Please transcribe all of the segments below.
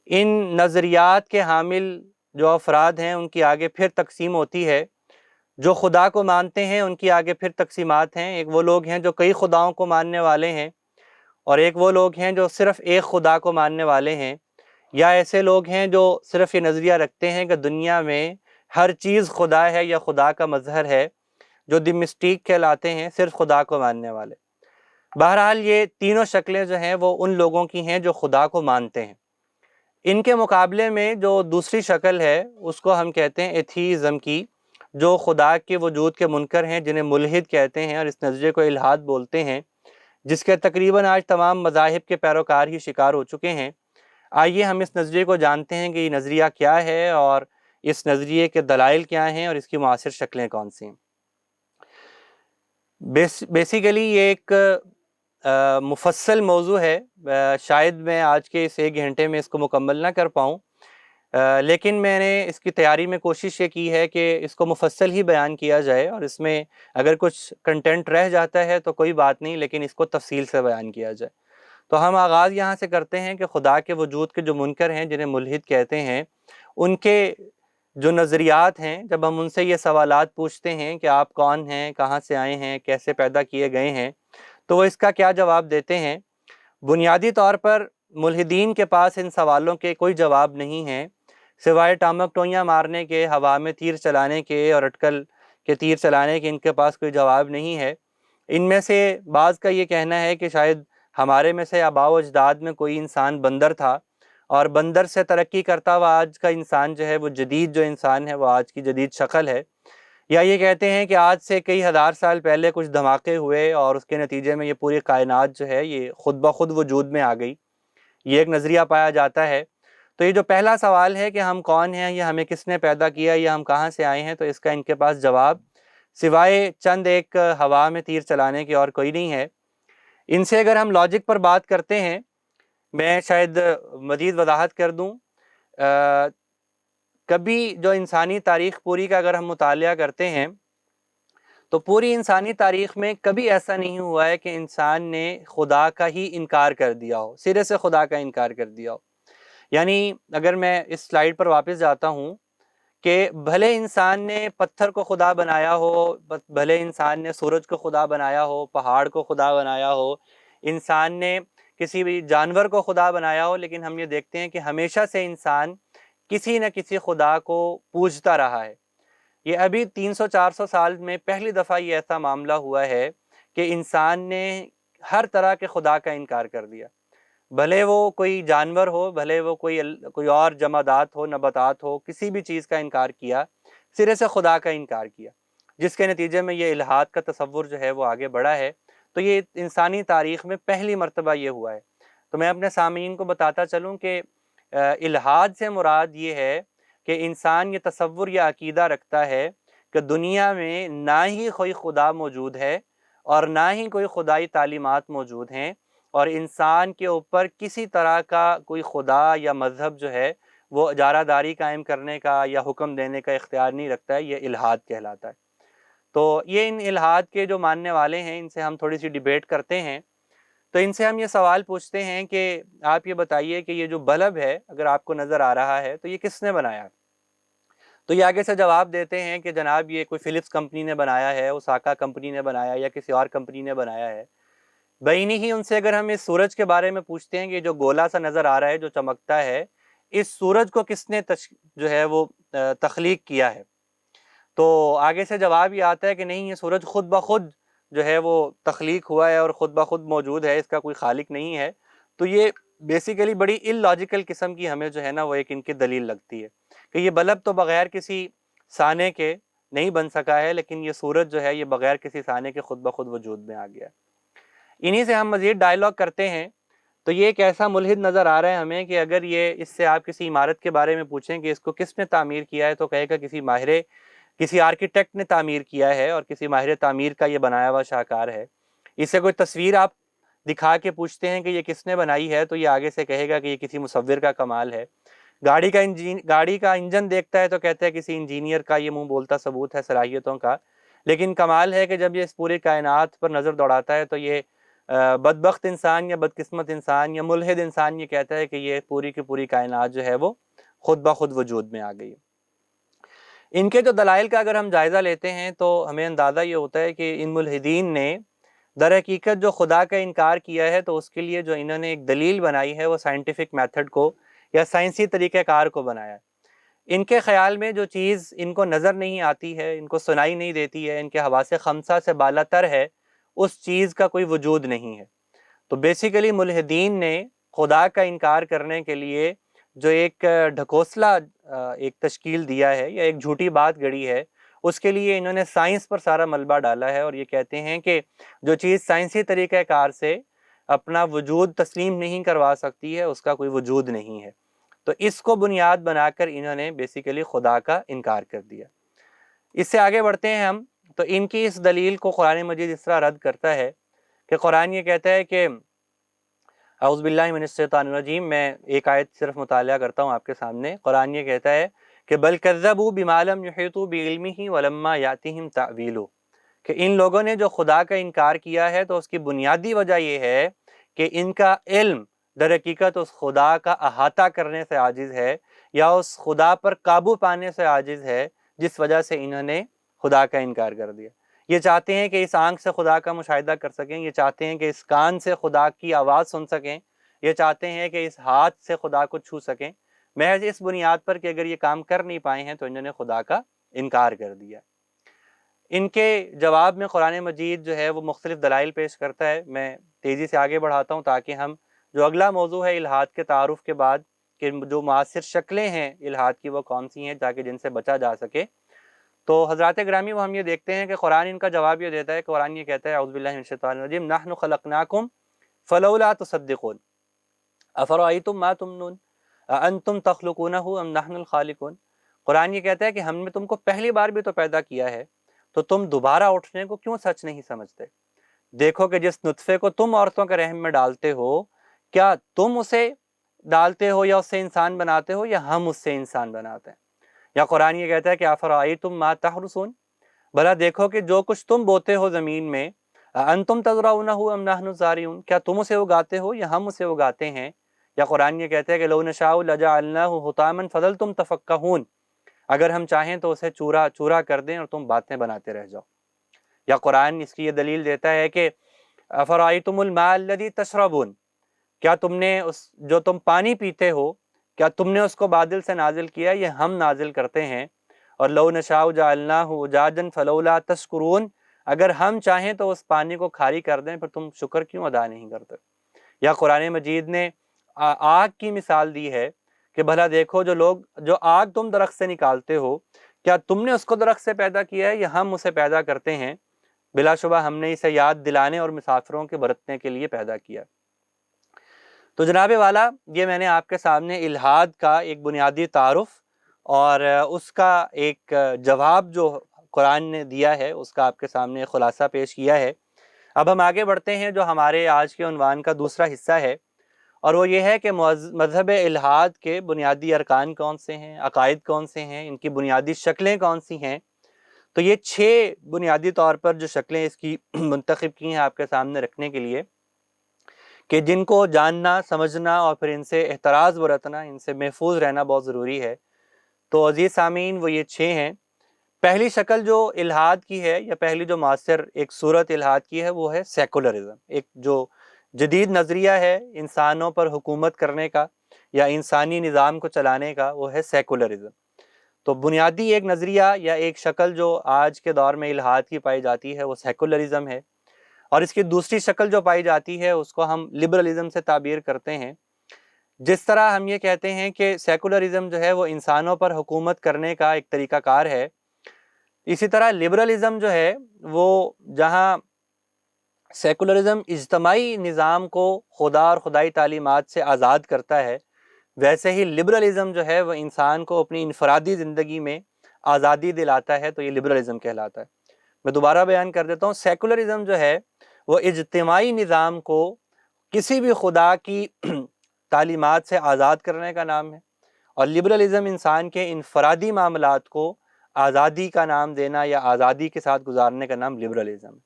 ان نظریات کے حامل جو افراد ہیں ان کی آگے پھر تقسیم ہوتی ہے. جو خدا کو مانتے ہیں ان کی آگے پھر تقسیمات ہیں. ایک وہ لوگ ہیں جو کئی خداؤں کو ماننے والے ہیں، اور ایک وہ لوگ ہیں جو صرف ایک خدا کو ماننے والے ہیں، یا ایسے لوگ ہیں جو صرف یہ نظریہ رکھتے ہیں کہ دنیا میں ہر چیز خدا ہے یا خدا کا مظہر ہے، جو دی مسٹیک کہلاتے ہیں، صرف خدا کو ماننے والے. بہرحال یہ تینوں شکلیں جو ہیں وہ ان لوگوں کی ہیں جو خدا کو مانتے ہیں. ان کے مقابلے میں جو دوسری شکل ہے اس کو ہم کہتے ہیں ایتھیزم کی، جو خدا کے وجود کے منکر ہیں، جنہیں ملحد کہتے ہیں، اور اس نظریے کو الحاد بولتے ہیں، جس کے تقریباً آج تمام مذاہب کے پیروکار ہی شکار ہو چکے ہیں. آئیے ہم اس نظریے کو جانتے ہیں کہ یہ نظریہ کیا ہے، اور اس نظریے کے دلائل کیا ہیں، اور اس کی معاصر شکلیں کون سی ہیں. بیسیکلی یہ ایک مفصل موضوع ہے. شاید میں آج کے اس 1 گھنٹے میں اس کو مکمل نہ کر پاؤں، لیکن میں نے اس کی تیاری میں کوشش یہ کی ہے کہ اس کو مفصل ہی بیان کیا جائے، اور اس میں اگر کچھ کنٹینٹ رہ جاتا ہے تو کوئی بات نہیں، لیکن اس کو تفصیل سے بیان کیا جائے. تو ہم آغاز یہاں سے کرتے ہیں کہ خدا کے وجود کے جو منکر ہیں، جنہیں ملحد کہتے ہیں، ان کے جو نظریات ہیں، جب ہم ان سے یہ سوالات پوچھتے ہیں کہ آپ کون ہیں، کہاں سے آئے ہیں، کیسے پیدا کیے گئے ہیں، تو وہ اس کا کیا جواب دیتے ہیں. بنیادی طور پر ملحدین کے پاس ان سوالوں کے کوئی جواب نہیں ہیں، سوائے ٹامک ٹوئیاں مارنے کے، ہوا میں تیر چلانے کے اور اٹکل کے تیر چلانے کے. ان کے پاس کوئی جواب نہیں ہے. ان میں سے بعض کا یہ کہنا ہے کہ شاید ہمارے میں سے آباء و اجداد میں کوئی انسان بندر تھا، اور بندر سے ترقی کرتا ہوا آج کا انسان جو ہے وہ جدید جو انسان ہے وہ آج کی جدید شکل ہے. یا یہ کہتے ہیں کہ آج سے کئی ہزار سال پہلے کچھ دھماکے ہوئے اور اس کے نتیجے میں یہ پوری کائنات جو ہے یہ خود بخود وجود میں آ گئی. یہ ایک نظریہ پایا جاتا ہے. تو یہ جو پہلا سوال ہے کہ ہم کون ہیں، یا ہمیں کس نے پیدا کیا، یا ہم کہاں سے آئے ہیں، تو اس کا ان کے پاس جواب سوائے چند ایک ہوا میں تیر چلانے کے اور کوئی نہیں ہے. ان سے اگر ہم لاجک پر بات کرتے ہیں، میں شاید مزید وضاحت کر دوں. کبھی جو انسانی تاریخ پوری کا اگر ہم مطالعہ کرتے ہیں تو پوری انسانی تاریخ میں کبھی ایسا نہیں ہوا ہے کہ انسان نے خدا کا ہی انکار کر دیا ہو، سرے سے خدا کا انکار کر دیا ہو. یعنی اگر میں اس سلائیڈ پر واپس جاتا ہوں کہ بھلے انسان نے پتھر کو خدا بنایا ہو، بھلے انسان نے سورج کو خدا بنایا ہو، پہاڑ کو خدا بنایا ہو، انسان نے کسی بھی جانور کو خدا بنایا ہو، لیکن ہم یہ دیکھتے ہیں کہ ہمیشہ سے انسان کسی نہ کسی خدا کو پوجتا رہا ہے. یہ ابھی 300-400 سال میں پہلی دفعہ یہ ایسا معاملہ ہوا ہے کہ انسان نے ہر طرح کے خدا کا انکار کر دیا. بھلے وہ کوئی جانور ہو، بھلے وہ کوئی اور جمادات ہو، نباتات ہو، کسی بھی چیز کا انکار کیا، سرے سے خدا کا انکار کیا، جس کے نتیجے میں یہ الحاد کا تصور جو ہے وہ آگے بڑھا ہے. تو یہ انسانی تاریخ میں پہلی مرتبہ یہ ہوا ہے. تو میں اپنے سامعین کو بتاتا چلوں کہ الحاد سے مراد یہ ہے کہ انسان یہ تصور یا عقیدہ رکھتا ہے کہ دنیا میں نہ ہی کوئی خدا موجود ہے اور نہ ہی کوئی خدائی تعلیمات موجود ہیں، اور انسان کے اوپر کسی طرح کا کوئی خدا یا مذہب جو ہے وہ اجارہ داری قائم کرنے کا یا حکم دینے کا اختیار نہیں رکھتا ہے. یہ الحاد کہلاتا ہے. تو یہ ان الحاد کے جو ماننے والے ہیں ان سے ہم تھوڑی سی ڈیبیٹ کرتے ہیں. تو ان سے ہم یہ سوال پوچھتے ہیں کہ آپ یہ بتائیے کہ یہ جو بلب ہے اگر آپ کو نظر آ رہا ہے تو یہ کس نے بنایا؟ تو یہ آگے سے جواب دیتے ہیں کہ جناب یہ کوئی فلپس کمپنی نے بنایا ہے، اوساکا کمپنی نے بنایا ہے، یا کسی اور کمپنی نے بنایا ہے. بہینی ہی ان سے اگر ہم اس سورج کے بارے میں پوچھتے ہیں کہ جو گولا سا نظر آ رہا ہے جو چمکتا ہے، اس سورج کو کس نے جو ہے وہ تخلیق کیا ہے؟ تو آگے سے جواب یہ آتا ہے کہ نہیں، یہ سورج خود بخود جو ہے وہ تخلیق ہوا ہے اور خود بخود موجود ہے، اس کا کوئی خالق نہیں ہے. تو یہ بیسیکلی بڑی ان لاجیکل قسم کی ہمیں جو ہے نا وہ ایک ان کی دلیل لگتی ہے کہ یہ بلب تو بغیر کسی سانے کے نہیں بن سکا ہے، لیکن یہ سورج جو ہے یہ بغیر کسی سانے کے خود بخود وجود میں آ گیا. انہی سے ہم مزید ڈائیلاگ کرتے ہیں. تو یہ ایک ایسا ملحد نظر آ رہا ہے ہمیں کہ اگر یہ اس سے آپ کسی عمارت کے بارے میں پوچھیں کہ اس کو کس نے تعمیر کیا ہے تو کہے گا کسی آرکیٹیکٹ نے تعمیر کیا ہے، اور کسی ماہر تعمیر کا یہ بنایا ہوا شاہکار ہے. اس سے کوئی تصویر آپ دکھا کے پوچھتے ہیں کہ یہ کس نے بنائی ہے تو یہ آگے سے کہے گا کہ یہ کسی مصور کا کمال ہے. گاڑی کا انجن دیکھتا ہے تو کہتا ہے کسی انجینئر کا یہ منہ بولتا ثبوت ہے صلاحیتوں کا. لیکن کمال ہے کہ جب یہ اس پوری کائنات پر نظر دوڑاتا ہے تو یہ بدبخت انسان یا بدقسمت انسان یا ملحد انسان یہ کہتا ہے کہ یہ پوری کی پوری کائنات جو ہے وہ خود بخود وجود میں آ گئی ہے۔ ان کے جو دلائل کا اگر ہم جائزہ لیتے ہیں تو ہمیں اندازہ یہ ہوتا ہے کہ ان ملحدین نے در حقیقت جو خدا کا انکار کیا ہے تو اس کے لیے جو انہوں نے ایک دلیل بنائی ہے وہ سائنٹیفک میتھڈ کو یا سائنسی طریقہ کار کو بنایا ہے۔ ان کے خیال میں جو چیز ان کو نظر نہیں آتی ہے، ان کو سنائی نہیں دیتی ہے، ان کے حواس خمسہ سے بالا تر ہے، اس چیز کا کوئی وجود نہیں ہے۔ تو بیسیکلی ملحدین نے خدا کا انکار کرنے کے لیے جو ایک ڈھکوسلا ایک تشکیل دیا ہے یا ایک جھوٹی بات گڑی ہے، اس کے لیے انہوں نے سائنس پر سارا ملبہ ڈالا ہے، اور یہ کہتے ہیں کہ جو چیز سائنسی طریقہ کار سے اپنا وجود تسلیم نہیں کروا سکتی ہے اس کا کوئی وجود نہیں ہے۔ تو اس کو بنیاد بنا کر انہوں نے بیسیکلی خدا کا انکار کر دیا۔ اس سے آگے بڑھتے ہیں ہم، تو ان کی اس دلیل کو قرآن مجید اس طرح رد کرتا ہے کہ قرآن یہ کہتا ہے کہ اعوذ باللہ من الشیطان الرجیم، میں ایک آیت صرف مطالعہ کرتا ہوں آپ کے سامنے۔ قرآن یہ کہتا ہے کہ بل کذبوا بما لم یحیطوا بعلمہ ولما یاتہم تأویلہ، کہ ان لوگوں نے جو خدا کا انکار کیا ہے تو اس کی بنیادی وجہ یہ ہے کہ ان کا علم در حقیقت اس خدا کا احاطہ کرنے سے عاجز ہے، یا اس خدا پر قابو پانے سے عاجز ہے، جس وجہ سے انہوں نے خدا کا انکار کر دیا۔ یہ چاہتے ہیں کہ اس آنکھ سے خدا کا مشاہدہ کر سکیں، یہ چاہتے ہیں کہ اس کان سے خدا کی آواز سن سکیں، یہ چاہتے ہیں کہ اس ہاتھ سے خدا کو چھو سکیں، محض اس بنیاد پر کہ اگر یہ کام کر نہیں پائے ہیں تو انہوں نے خدا کا انکار کر دیا۔ ان کے جواب میں قرآن مجید جو ہے وہ مختلف دلائل پیش کرتا ہے۔ میں تیزی سے آگے بڑھاتا ہوں تاکہ ہم جو اگلا موضوع ہے الحاد کے تعارف کے بعد کہ جو معاصر شکلیں ہیں الحاد کی وہ کون سی ہیں تاکہ جن سے بچا جا سکے، تو حضرات گرامی وہ ہم یہ دیکھتے ہیں کہ قرآن ان کا جواب یہ دیتا ہے۔ قرآن یہ کہتا ہے اعوذ باللہ من الشیطان الرجیم نحن خلقناکم فلولا تصدقون افرأیتم ما تمنون اانتم تخلقونہ ام نحن الخالقون۔ قرآن یہ کہتا ہے کہ ہم نے تم کو پہلی بار بھی تو پیدا کیا ہے، تو تم دوبارہ اٹھنے کو کیوں سچ نہیں سمجھتے؟ دیکھو کہ جس نطفے کو تم عورتوں کے رحم میں ڈالتے ہو، کیا تم اسے ڈالتے ہو یا اس سے انسان بناتے ہو، یا ہم اس سے انسان بناتے ہیں؟ یا قرآن یہ کہتا ہے کہ افرأیتم ما تحرثون، بھلا دیکھو کہ جو کچھ تم بوتے ہو زمین میں، انتم تزرعونہ ام نحن الزارعون، کیا تم اسے اگاتے ہو یا ہم اسے اگاتے ہیں؟ یا قرآن یہ کہتا ہے کہ لو نشاء لجعلناہ حطاما فظلتم تفکہون، اگر ہم چاہیں تو اسے چورا چورا کر دیں اور تم باتیں بناتے رہ جاؤ۔ یا قرآن اس کی یہ دلیل دیتا ہے کہ افرأیتم الماء الذی تشربون، کیا تم نے اس جو تم پانی پیتے ہو کیا تم نے اس کو بادل سے نازل کیا، یہ ہم نازل کرتے ہیں؟ اور لو نشاء جعلناہ اجاجا فلولا تشکرون، اگر ہم چاہیں تو اس پانی کو کھاری کر دیں پھر تم شکر کیوں ادا نہیں کرتے؟ یا قرآن مجید نے آگ کی مثال دی ہے کہ بھلا دیکھو جو آگ تم درخت سے نکالتے ہو، کیا تم نے اس کو درخت سے پیدا کیا ہے یا ہم اسے پیدا کرتے ہیں؟ بلا شبہ ہم نے اسے یاد دلانے اور مسافروں کے برتنے کے لیے پیدا کیا۔ تو جناب والا، یہ میں نے آپ کے سامنے الحاد کا ایک بنیادی تعارف اور اس کا ایک جواب جو قرآن نے دیا ہے اس کا آپ کے سامنے خلاصہ پیش کیا ہے۔ اب ہم آگے بڑھتے ہیں جو ہمارے آج کے عنوان کا دوسرا حصہ ہے، اور وہ یہ ہے کہ مذہب الحاد کے بنیادی ارکان کون سے ہیں، عقائد کون سے ہیں، ان کی بنیادی شکلیں کون سی ہیں۔ تو یہ 6 بنیادی طور پر جو شکلیں اس کی منتخب کی ہیں آپ کے سامنے رکھنے کے لیے، کہ جن کو جاننا، سمجھنا اور پھر ان سے احتراز برتنا، ان سے محفوظ رہنا بہت ضروری ہے۔ تو عزیز سامعین، وہ یہ 6 ہیں۔ پہلی شکل جو الحاد کی ہے یا پہلی جو معاصر ایک صورت الحاد کی ہے وہ ہے سیکولرزم، ایک جو جدید نظریہ ہے انسانوں پر حکومت کرنے کا یا انسانی نظام کو چلانے کا، وہ ہے سیکولرزم۔ تو بنیادی ایک نظریہ یا ایک شکل جو آج کے دور میں الحاد کی پائی جاتی ہے وہ سیکولرزم ہے، اور اس کی دوسری شکل جو پائی جاتی ہے اس کو ہم لبرلزم سے تعبیر کرتے ہیں۔ جس طرح ہم یہ کہتے ہیں کہ سیکولرزم جو ہے وہ انسانوں پر حکومت کرنے کا ایک طریقہ کار ہے، اسی طرح لبرلزم جو ہے وہ جہاں سیکولرزم اجتماعی نظام کو خدا اور خدائی تعلیمات سے آزاد کرتا ہے، ویسے ہی لبرلزم جو ہے وہ انسان کو اپنی انفرادی زندگی میں آزادی دلاتا ہے، تو یہ لبرلزم کہلاتا ہے۔ میں دوبارہ بیان کر دیتا ہوں، سیکولرزم جو ہے وہ اجتماعی نظام کو کسی بھی خدا کی تعلیمات سے آزاد کرنے کا نام ہے، اور لبرلزم انسان کے انفرادی معاملات کو آزادی کا نام دینا یا آزادی کے ساتھ گزارنے کا نام لبرلزم ہے۔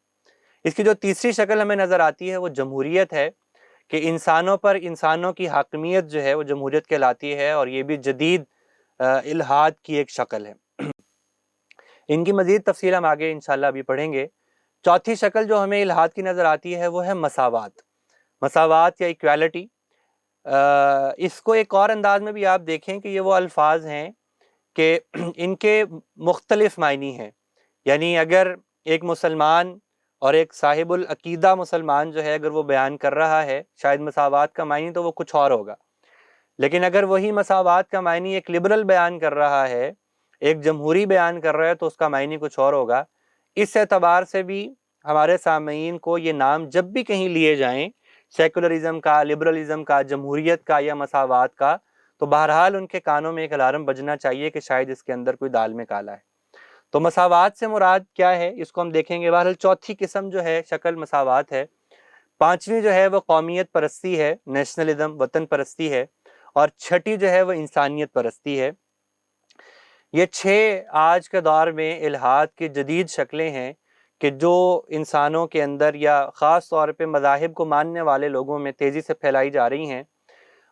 اس کی جو تیسری شکل ہمیں نظر آتی ہے وہ جمہوریت ہے، کہ انسانوں پر انسانوں کی حاکمیت جو ہے وہ جمہوریت کہلاتی ہے، اور یہ بھی جدید الحاد کی ایک شکل ہے۔ ان کی مزید تفصیل ہم آگے انشاءاللہ ابھی پڑھیں گے۔ چوتھی شکل جو ہمیں الحاد کی نظر آتی ہے وہ ہے مساوات، مساوات یا ایکویلٹی۔ اس کو ایک اور انداز میں بھی آپ دیکھیں کہ یہ وہ الفاظ ہیں کہ ان کے مختلف معنی ہیں، یعنی اگر ایک مسلمان اور ایک صاحب العقیدہ مسلمان جو ہے اگر وہ بیان کر رہا ہے شاید مساوات کا معنی تو وہ کچھ اور ہوگا، لیکن اگر وہی مساوات کا معنی ایک لبرل بیان کر رہا ہے، ایک جمہوری بیان کر رہا ہے، تو اس کا معنی کچھ اور ہوگا۔ اس اعتبار سے بھی ہمارے سامعین کو یہ نام جب بھی کہیں لیے جائیں، سیکولرزم کا، لبرلزم کا، جمہوریت کا یا مساوات کا، تو بہرحال ان کے کانوں میں ایک الارم بجنا چاہیے کہ شاید اس کے اندر کوئی دال میں کالا ہے۔ تو مساوات سے مراد کیا ہے اس کو ہم دیکھیں گے۔ بہرحال چوتھی قسم جو ہے شکل مساوات ہے۔ پانچویں جو ہے وہ قومیت پرستی ہے، نیشنلزم، وطن پرستی ہے، اور چھٹی جو ہے وہ انسانیت پرستی ہے۔ یہ 6 آج کے دور میں الحاد کی جدید شکلیں ہیں کہ جو انسانوں کے اندر یا خاص طور پہ مذاہب کو ماننے والے لوگوں میں تیزی سے پھیلائی جا رہی ہیں،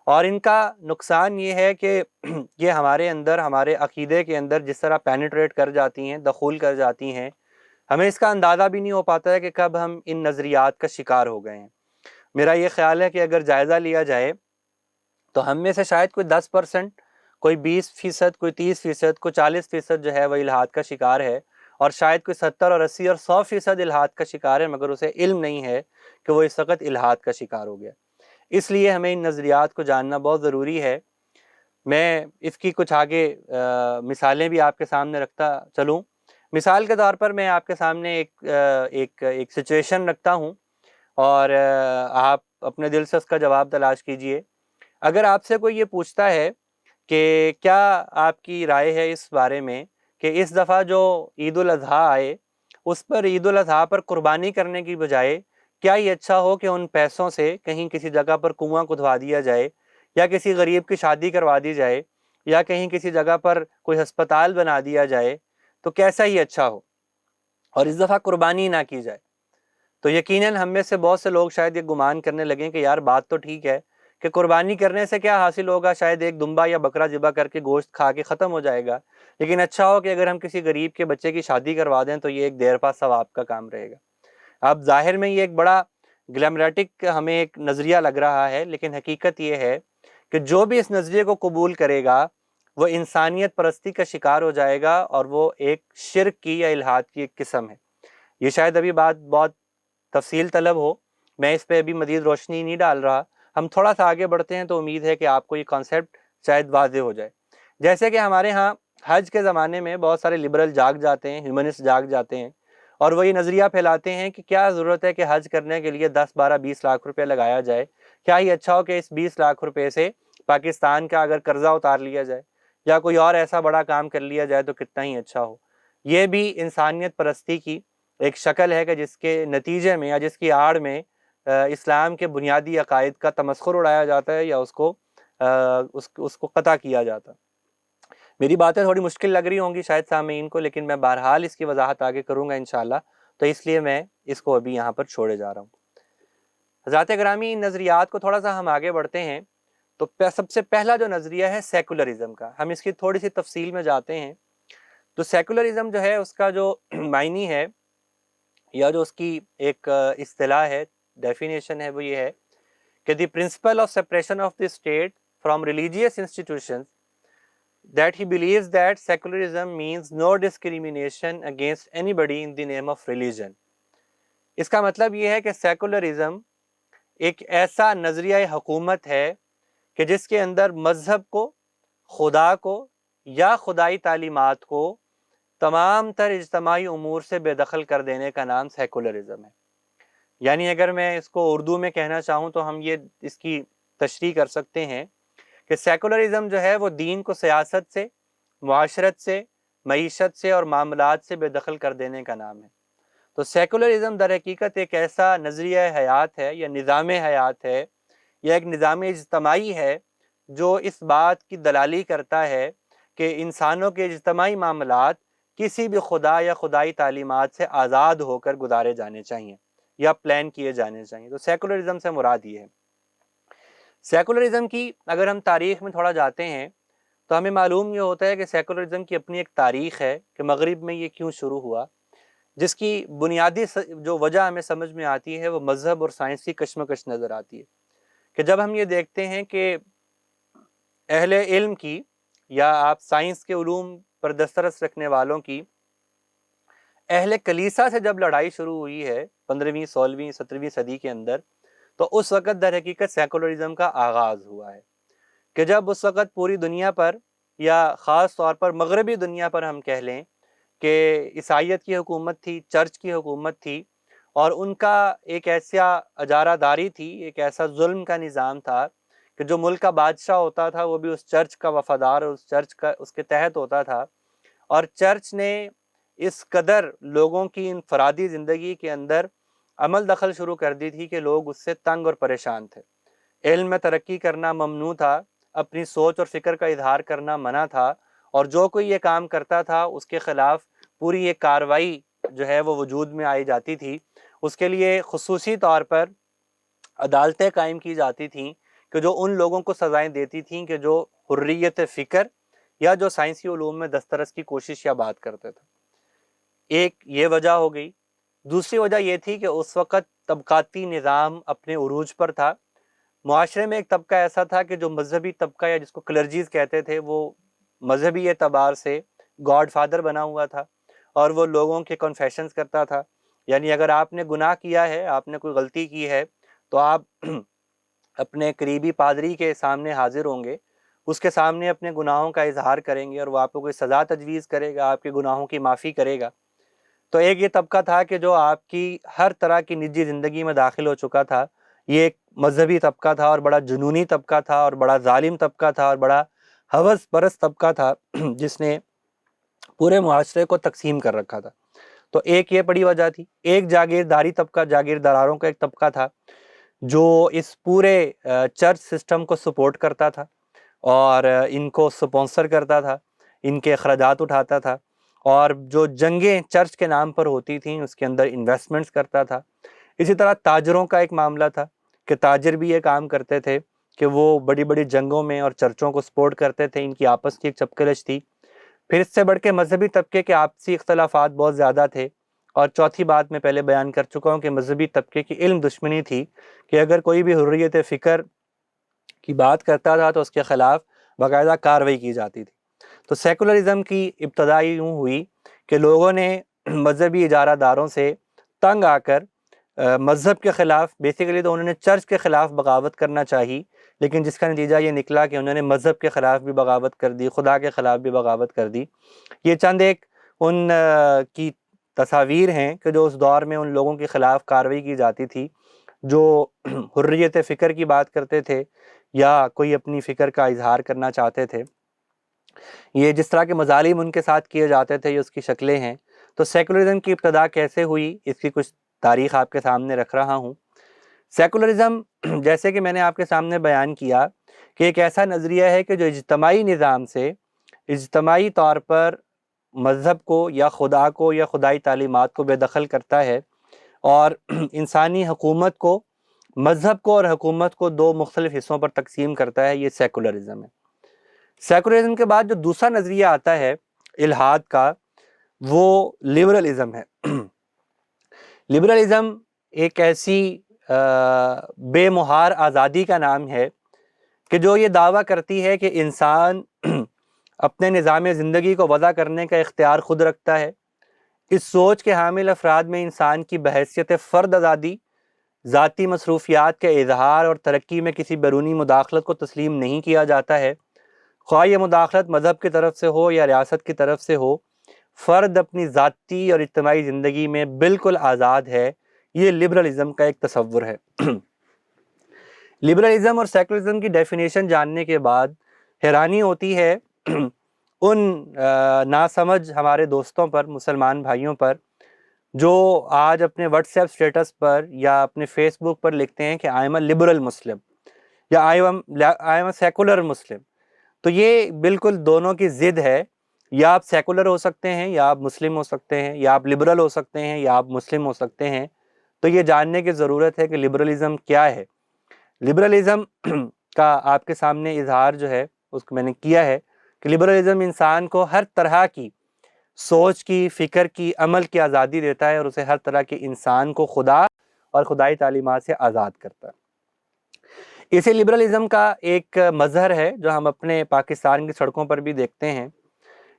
اور ان کا نقصان یہ ہے کہ یہ ہمارے اندر، ہمارے عقیدے کے اندر جس طرح پینیٹریٹ کر جاتی ہیں، دخول کر جاتی ہیں، ہمیں اس کا اندازہ بھی نہیں ہو پاتا ہے کہ کب ہم ان نظریات کا شکار ہو گئے ہیں۔ میرا یہ خیال ہے کہ اگر جائزہ لیا جائے تو ہم میں سے شاید کوئی 10%، کوئی 20%، کوئی 30%، کوئی 40% جو ہے وہ الحاد کا شکار ہے، اور شاید کوئی 70 اور 80 اور 100% الحاد کا شکار ہے، مگر اسے علم نہیں ہے کہ وہ اس وقت الحاد کا شکار ہو گیا۔ اس لیے ہمیں ان نظریات کو جاننا بہت ضروری ہے۔ میں اس کی کچھ آگے مثالیں بھی آپ کے سامنے رکھتا چلوں۔ مثال کے طور پر میں آپ کے سامنے ایک سچویشن رکھتا ہوں، اور آپ اپنے دل سے اس کا جواب تلاش کیجئے۔ اگر آپ سے کوئی یہ پوچھتا ہے کہ کیا آپ کی رائے ہے اس بارے میں کہ اس دفعہ جو عید الاضحیٰ آئے اس پر عید الاضحیٰ پر قربانی کرنے کی بجائے کیا یہ اچھا ہو کہ ان پیسوں سے کہیں کسی جگہ پر کنواں کھدوا دیا جائے، یا کسی غریب کی شادی کروا دی جائے، یا کہیں کسی جگہ پر کوئی ہسپتال بنا دیا جائے، تو کیسا ہی اچھا ہو، اور اس دفعہ قربانی نہ کی جائے؟ تو یقیناً ہم میں سے بہت سے لوگ شاید یہ گمان کرنے لگیں کہ یار بات تو ٹھیک ہے کہ قربانی کرنے سے کیا حاصل ہوگا، شاید ایک دمبا یا بکرا ذبح کر کے گوشت کھا کے ختم ہو جائے گا، لیکن اچھا ہو کہ اگر ہم کسی غریب کے بچے کی شادی کروا دیں تو یہ ایک دیر پا ثواب کا کام رہے گا۔ اب ظاہر میں یہ ایک بڑا گلیمریٹک ہمیں ایک نظریہ لگ رہا ہے، لیکن حقیقت یہ ہے کہ جو بھی اس نظریے کو قبول کرے گا وہ انسانیت پرستی کا شکار ہو جائے گا، اور وہ ایک شرک کی یا الحاد کی ایک قسم ہے۔ یہ شاید ابھی بات بہت تفصیل طلب ہو، میں اس پہ ابھی مزید روشنی نہیں ڈال رہا، ہم تھوڑا سا آگے بڑھتے ہیں تو امید ہے کہ آپ کو یہ کانسیپٹ شاید واضح ہو جائے۔ جیسے کہ ہمارے ہاں حج کے زمانے میں بہت سارے لبرل جاگ جاتے ہیں، ہیومنسٹ جاگ جاتے ہیں، اور وہ یہ نظریہ پھیلاتے ہیں کہ کیا ضرورت ہے کہ حج کرنے کے لیے 10، 12، 20 لاکھ روپے لگایا جائے، کیا ہی اچھا ہو کہ اس 20 لاکھ روپے سے پاکستان کا اگر قرضہ اتار لیا جائے، یا کوئی اور ایسا بڑا کام کر لیا جائے تو کتنا ہی اچھا ہو۔ یہ بھی انسانیت پرستی کی ایک شکل ہے کہ جس کے نتیجے میں یا جس کی آڑ میں اسلام کے بنیادی عقائد کا تمسخر اڑایا جاتا ہے، یا اس کو قطع کیا جاتا ہے۔ میری باتیں تھوڑی مشکل لگ رہی ہوں گی شاید سامعین کو، لیکن میں بہرحال اس کی وضاحت آگے کروں گا انشاءاللہ، تو اس لیے میں اس کو ابھی یہاں پر چھوڑے جا رہا ہوں۔ حضرات گرامی، ان نظریات کو تھوڑا سا ہم آگے بڑھتے ہیں تو سب سے پہلا جو نظریہ ہے سیکولرزم کا، ہم اس کی تھوڑی سی تفصیل میں جاتے ہیں۔ تو سیکولرزم جو ہے اس کا جو معنی ہے یا جو اس کی ایک اصطلاح ہے، ڈیفینیشن ہے، وہ یہ ہے کہ the principle of separation of the state from religious institutions, that he believes that secularism means no discrimination against anybody in the name of religion۔ اس کا مطلب یہ ہے کہ سیکولرزم ایک ایسا نظریہ حکومت ہے کہ جس کے اندر مذہب کو، خدا کو یا خدائی تعلیمات کو تمام تر اجتماعی امور سے بے دخل کر دینے کا نام سیکولرزم ہے۔ یعنی اگر میں اس کو اردو میں کہنا چاہوں تو ہم یہ اس کی تشریح کر سکتے ہیں کہ سیکولرزم جو ہے وہ دین کو سیاست سے، معاشرت سے، معیشت سے اور معاملات سے بے دخل کر دینے کا نام ہے۔ تو سیکولرزم در حقیقت ایک ایسا نظریہ حیات ہے یا نظام حیات ہے یا ایک نظام اجتماعی ہے جو اس بات کی دلالی کرتا ہے کہ انسانوں کے اجتماعی معاملات کسی بھی خدا یا خدائی تعلیمات سے آزاد ہو کر گزارے جانے چاہیے۔ یا پلان کیے جانے چاہیے۔ تو سیکولرزم سے مراد یہ ہے۔ سیکولرزم کی اگر ہم تاریخ میں تھوڑا جاتے ہیں تو ہمیں معلوم یہ ہوتا ہے کہ سیکولرزم کی اپنی ایک تاریخ ہے کہ مغرب میں یہ کیوں شروع ہوا، جس کی بنیادی جو وجہ ہمیں سمجھ میں آتی ہے وہ مذہب اور سائنس کی کشمکش نظر آتی ہے کہ جب ہم یہ دیکھتے ہیں کہ اہل علم کی یا آپ سائنس کے علوم پر دسترس رکھنے والوں کی اہل کلیسا سے جب لڑائی شروع ہوئی ہے 15ویں 16ویں 17ویں صدی کے اندر، تو اس وقت در حقیقت سیکولرزم کا آغاز ہوا ہے کہ جب اس وقت پوری دنیا پر یا خاص طور پر مغربی دنیا پر ہم کہہ لیں کہ عیسائیت کی حکومت تھی، چرچ کی حکومت تھی، اور ان کا ایک ایسا اجارہ داری تھی، ایک ایسا ظلم کا نظام تھا کہ جو ملک کا بادشاہ ہوتا تھا وہ بھی اس چرچ کا وفادار اور اس کے تحت ہوتا تھا، اور چرچ نے اس قدر لوگوں کی انفرادی زندگی کے اندر عمل دخل شروع کر دی تھی کہ لوگ اس سے تنگ اور پریشان تھے۔ علم میں ترقی کرنا ممنوع تھا، اپنی سوچ اور فکر کا اظہار کرنا منع تھا، اور جو کوئی یہ کام کرتا تھا اس کے خلاف پوری ایک کارروائی جو ہے وہ وجود میں آئی جاتی تھی۔ اس کے لیے خصوصی طور پر عدالتیں قائم کی جاتی تھیں کہ جو ان لوگوں کو سزائیں دیتی تھیں کہ جو حریت فکر یا جو سائنسی علوم میں دسترس کی کوشش یا بات کرتے تھے۔ ایک یہ وجہ ہو گئی۔ دوسری وجہ یہ تھی کہ اس وقت طبقاتی نظام اپنے عروج پر تھا۔ معاشرے میں ایک طبقہ ایسا تھا کہ جو مذہبی طبقہ یا جس کو کلرجیز کہتے تھے، وہ مذہبی اعتبار سے گاڈ فادر بنا ہوا تھا اور وہ لوگوں کے کنفیشنز کرتا تھا، یعنی اگر آپ نے گناہ کیا ہے، آپ نے کوئی غلطی کی ہے، تو آپ اپنے قریبی پادری کے سامنے حاضر ہوں گے، اس کے سامنے اپنے گناہوں کا اظہار کریں گے اور وہ آپ کو کوئی سزا تجویز کرے گا، آپ کے گناہوں کی معافی کرے گا۔ تو ایک یہ طبقہ تھا کہ جو آپ کی ہر طرح کی نجی زندگی میں داخل ہو چکا تھا۔ یہ ایک مذہبی طبقہ تھا اور بڑا جنونی طبقہ تھا اور بڑا ظالم طبقہ تھا اور بڑا ہوس پرست طبقہ تھا جس نے پورے معاشرے کو تقسیم کر رکھا تھا۔ تو ایک یہ بڑی وجہ تھی۔ ایک جاگیرداری طبقہ، جاگیرداروں کا ایک طبقہ تھا جو اس پورے چرچ سسٹم کو سپورٹ کرتا تھا اور ان کو سپانسر کرتا تھا، ان کے اخراجات اٹھاتا تھا، اور جو جنگیں چرچ کے نام پر ہوتی تھیں اس کے اندر انویسٹمنٹس کرتا تھا۔ اسی طرح تاجروں کا ایک معاملہ تھا کہ تاجر بھی یہ کام کرتے تھے کہ وہ بڑی بڑی جنگوں میں اور چرچوں کو سپورٹ کرتے تھے، ان کی آپس کی ایک چپکلش تھی۔ پھر اس سے بڑھ کے مذہبی طبقے کے آپسی اختلافات بہت زیادہ تھے، اور چوتھی بات میں پہلے بیان کر چکا ہوں کہ مذہبی طبقے کی علم دشمنی تھی کہ اگر کوئی بھی حریت فکر کی بات کرتا تھا تو اس کے خلاف باقاعدہ کارروائی کی جاتی تھی۔ تو سیکولرزم کی ابتدا یوں ہوئی کہ لوگوں نے مذہبی اجارہ داروں سے تنگ آ کر مذہب کے خلاف، بیسیکلی تو انہوں نے چرچ کے خلاف بغاوت کرنا چاہی، لیکن جس کا نتیجہ یہ نکلا کہ انہوں نے مذہب کے خلاف بھی بغاوت کر دی، خدا کے خلاف بھی بغاوت کر دی۔ یہ چند ایک ان کی تصاویر ہیں کہ جو اس دور میں ان لوگوں کے خلاف کارروائی کی جاتی تھی جو حریت فکر کی بات کرتے تھے یا کوئی اپنی فکر کا اظہار کرنا چاہتے تھے۔ یہ جس طرح کے مظالم ان کے ساتھ کیے جاتے تھے، یہ اس کی شکلیں ہیں۔ تو سیکولرزم کی ابتدا کیسے ہوئی، اس کی کچھ تاریخ آپ کے سامنے رکھ رہا ہوں۔ سیکولرزم جیسے کہ میں نے آپ کے سامنے بیان کیا کہ ایک ایسا نظریہ ہے کہ جو اجتماعی نظام سے اجتماعی طور پر مذہب کو یا خدا کو یا خدائی تعلیمات کو بے دخل کرتا ہے اور انسانی حکومت کو، مذہب کو اور حکومت کو دو مختلف حصوں پر تقسیم کرتا ہے۔ یہ سیکولرزم ہے۔ سیکولرزم کے بعد جو دوسرا نظریہ آتا ہے الحاد کا، وہ لبرلزم ہے۔ لبرلزم ایک ایسی بے مہار آزادی کا نام ہے کہ جو یہ دعویٰ کرتی ہے کہ انسان اپنے نظام زندگی کو وضع کرنے کا اختیار خود رکھتا ہے۔ اس سوچ کے حامل افراد میں انسان کی بحیثیت فرد آزادی، ذاتی مصروفیات کے اظہار اور ترقی میں کسی بیرونی مداخلت کو تسلیم نہیں کیا جاتا ہے، خواہ یہ مداخلت مذہب کی طرف سے ہو یا ریاست کی طرف سے ہو۔ فرد اپنی ذاتی اور اجتماعی زندگی میں بالکل آزاد ہے۔ یہ لبرلزم کا ایک تصور ہے۔ لبرلزم اور سیکولرزم کی ڈیفینیشن جاننے کے بعد حیرانی ہوتی ہے ان ناسمجھ ہمارے دوستوں پر، مسلمان بھائیوں پر، جو آج اپنے واٹس ایپ اسٹیٹس پر یا اپنے فیس بک پر لکھتے ہیں کہ آئی ایم اے لبرل مسلم یا آئی ایم اے سیکولر مسلم۔ تو یہ بالکل دونوں کی ضد ہے۔ یا آپ سیکولر ہو سکتے ہیں یا آپ مسلم ہو سکتے ہیں، یا آپ لبرل ہو سکتے ہیں یا آپ مسلم ہو سکتے ہیں۔ تو یہ جاننے کی ضرورت ہے کہ لبرلزم کیا ہے۔ لبرلزم کا آپ کے سامنے اظہار جو ہے اس کو میں نے کیا ہے کہ لبرلزم انسان کو ہر طرح کی سوچ کی، فکر کی، عمل کی آزادی دیتا ہے اور اسے ہر طرح کے انسان کو خدا اور خدائی تعلیمات سے آزاد کرتا ہے۔ اسی لبرلزم کا ایک مظہر ہے جو ہم اپنے پاکستان کی سڑکوں پر بھی دیکھتے ہیں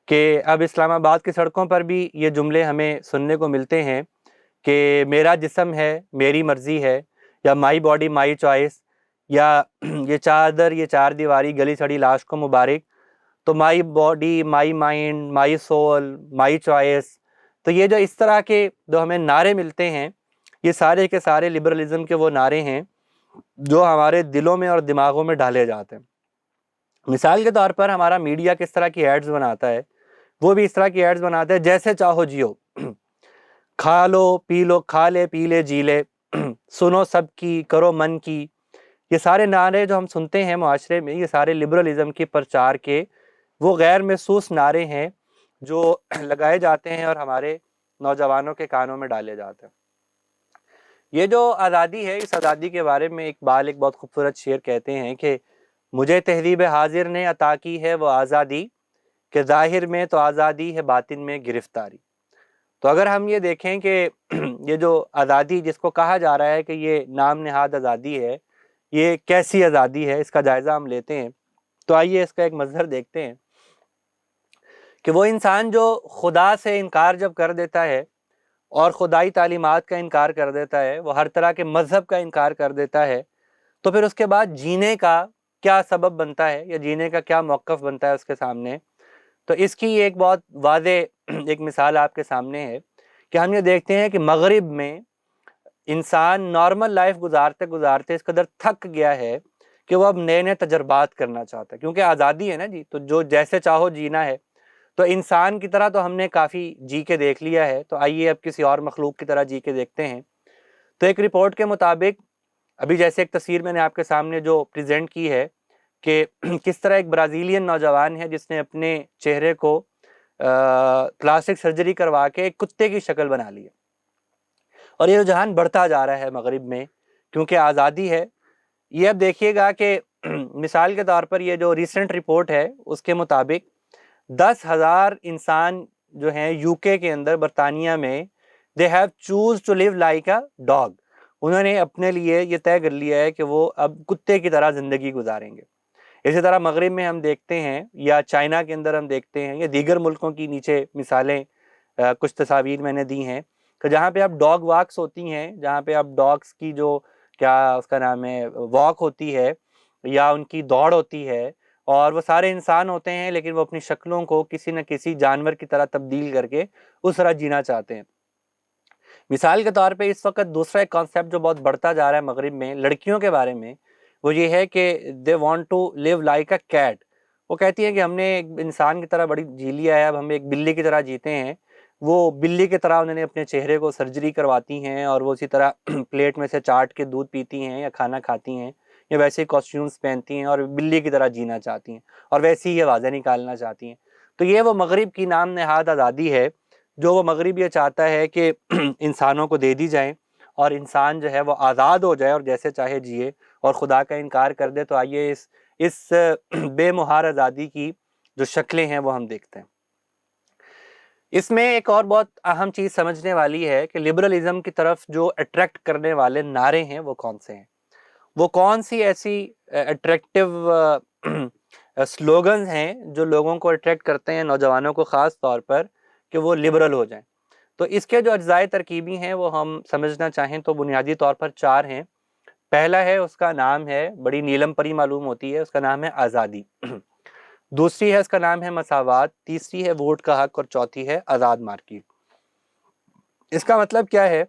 کہ اب اسلام آباد کی سڑکوں پر بھی یہ جملے ہمیں سننے کو ملتے ہیں کہ میرا جسم ہے، میری مرضی ہے، یا مائی باڈی مائی چوائس، یا یہ چادر یہ چار دیواری گلی سڑی لاش کو مبارک، تو my body my mind my civil my choice. تو یہ جو اس طرح کے جو ہمیں نعرے ملتے ہیں، یہ سارے کے سارے لبرلزم کے وہ نعرے ہیں جو ہمارے دلوں میں اور دماغوں میں ڈالے جاتے ہیں۔ مثال کے طور پر ہمارا میڈیا کس طرح کی ایڈز بناتا ہے، وہ بھی اس طرح کی ایڈز بناتا ہے، جیسے چاہو جیو، کھا لو پی لو، کھا لے پی لے جی لے، سنو سب کی کرو من کی۔ یہ سارے نعرے جو ہم سنتے ہیں معاشرے میں، یہ سارے لبرلزم کے پرچار کے وہ غیر محسوس نعرے ہیں جو لگائے جاتے ہیں اور ہمارے نوجوانوں کے کانوں میں ڈالے جاتے ہیں۔ یہ جو آزادی ہے، اس آزادی کے بارے میں اقبال ایک بہت خوبصورت شعر کہتے ہیں کہ مجھے تہذیب حاضر نے عطا کی ہے وہ آزادی، کہ ظاہر میں تو آزادی ہے باطن میں گرفتاری۔ تو اگر ہم یہ دیکھیں کہ یہ جو آزادی جس کو کہا جا رہا ہے کہ یہ نام نہاد آزادی ہے، یہ کیسی آزادی ہے، اس کا جائزہ ہم لیتے ہیں۔ تو آئیے اس کا ایک مظہر دیکھتے ہیں کہ وہ انسان جو خدا سے انکار جب کر دیتا ہے اور خدائی تعلیمات کا انکار کر دیتا ہے، وہ ہر طرح کے مذہب کا انکار کر دیتا ہے، تو پھر اس کے بعد جینے کا کیا سبب بنتا ہے یا جینے کا کیا موقف بنتا ہے اس کے سامنے۔ تو اس کی ایک بہت واضح ایک مثال آپ کے سامنے ہے کہ ہم یہ دیکھتے ہیں کہ مغرب میں انسان نارمل لائف گزارتے گزارتے اس قدر تھک گیا ہے کہ وہ اب نئے نئے تجربات کرنا چاہتا ہے، کیونکہ آزادی ہے نا جی، تو جو جیسے چاہو جینا ہے۔ تو انسان کی طرح تو ہم نے کافی جی کے دیکھ لیا ہے، تو آئیے اب کسی اور مخلوق کی طرح جی کے دیکھتے ہیں۔ تو ایک رپورٹ کے مطابق ابھی جیسے ایک تصویر میں نے آپ کے سامنے جو پریزنٹ کی ہے کہ کس طرح ایک برازیلین نوجوان ہے جس نے اپنے چہرے کو پلاسٹک سرجری کروا کے ایک کتے کی شکل بنا لی ہے، اور یہ رجحان بڑھتا جا رہا ہے مغرب میں کیونکہ آزادی ہے۔ یہ اب دیکھیے گا کہ مثال کے طور پر یہ جو ریسنٹ رپورٹ ہے اس کے مطابق 10,000 انسان جو ہیں یو کے اندر، برطانیہ میں، they have chose to live like a dog, انہوں نے اپنے لیے یہ طے کر لیا ہے کہ وہ اب کتے کی طرح زندگی گزاریں گے۔ اسی طرح مغرب میں ہم دیکھتے ہیں، یا چائنا کے اندر ہم دیکھتے ہیں، یا دیگر ملکوں کی نیچے مثالیں کچھ تصاویر میں نے دی ہیں کہ جہاں پہ اب ڈاگ واکس ہوتی ہیں، جہاں پہ اب ڈاگس کی جو کیا اس کا نام ہے واک ہوتی ہے یا ان کی دوڑ ہوتی ہے، اور وہ سارے انسان ہوتے ہیں لیکن وہ اپنی شکلوں کو کسی نہ کسی جانور کی طرح تبدیل کر کے اس طرح جینا چاہتے ہیں۔ مثال کے طور پہ اس وقت دوسرا ایک کانسیپٹ جو بہت بڑھتا جا رہا ہے مغرب میں لڑکیوں کے بارے میں، وہ یہ ہے کہ they want to live like a cat. وہ کہتی ہیں کہ ہم نے ایک انسان کی طرح بڑی جی لیا ہے، اب ہم ایک بلی کی طرح جیتے ہیں۔ وہ بلی کی طرح انہوں نے اپنے چہرے کو سرجری کرواتی ہیں، اور وہ اسی طرح پلیٹ میں سے چاٹ کے دودھ پیتی ہیں یا کھانا کھاتی ہیں، یا ویسے کاسٹیومز پہنتی ہیں اور بلی کی طرح جینا چاہتی ہیں، اور ویسے ہی آوازیں نکالنا چاہتی ہیں۔ تو یہ وہ مغرب کی نام نہاد آزادی ہے جو وہ مغرب یہ چاہتا ہے کہ انسانوں کو دے دی جائیں اور انسان جو ہے وہ آزاد ہو جائے اور جیسے چاہے جیے اور خدا کا انکار کر دے۔ تو آئیے اس بے مہار آزادی کی جو شکلیں ہیں وہ ہم دیکھتے ہیں۔ اس میں ایک اور بہت اہم چیز سمجھنے والی ہے کہ لبرلزم کی طرف جو اٹریکٹ کرنے والے نعرے ہیں وہ کون سے ہیں، وہ کون سی ایسی اٹریکٹیو سلوگنز ہیں جو لوگوں کو اٹریکٹ کرتے ہیں، نوجوانوں کو خاص طور پر، کہ وہ لبرل ہو جائیں۔ تو اس کے جو اجزائے ترکیبی ہیں وہ ہم سمجھنا چاہیں تو بنیادی طور پر 4 ہیں۔ پہلا ہے، اس کا نام ہے، بڑی نیلم پری معلوم ہوتی ہے، اس کا نام ہے آزادی۔ دوسری ہے، اس کا نام ہے مساوات۔ تیسری ہے ووٹ کا حق، اور چوتھی ہے آزاد مارکیٹ۔ اس کا مطلب کیا ہے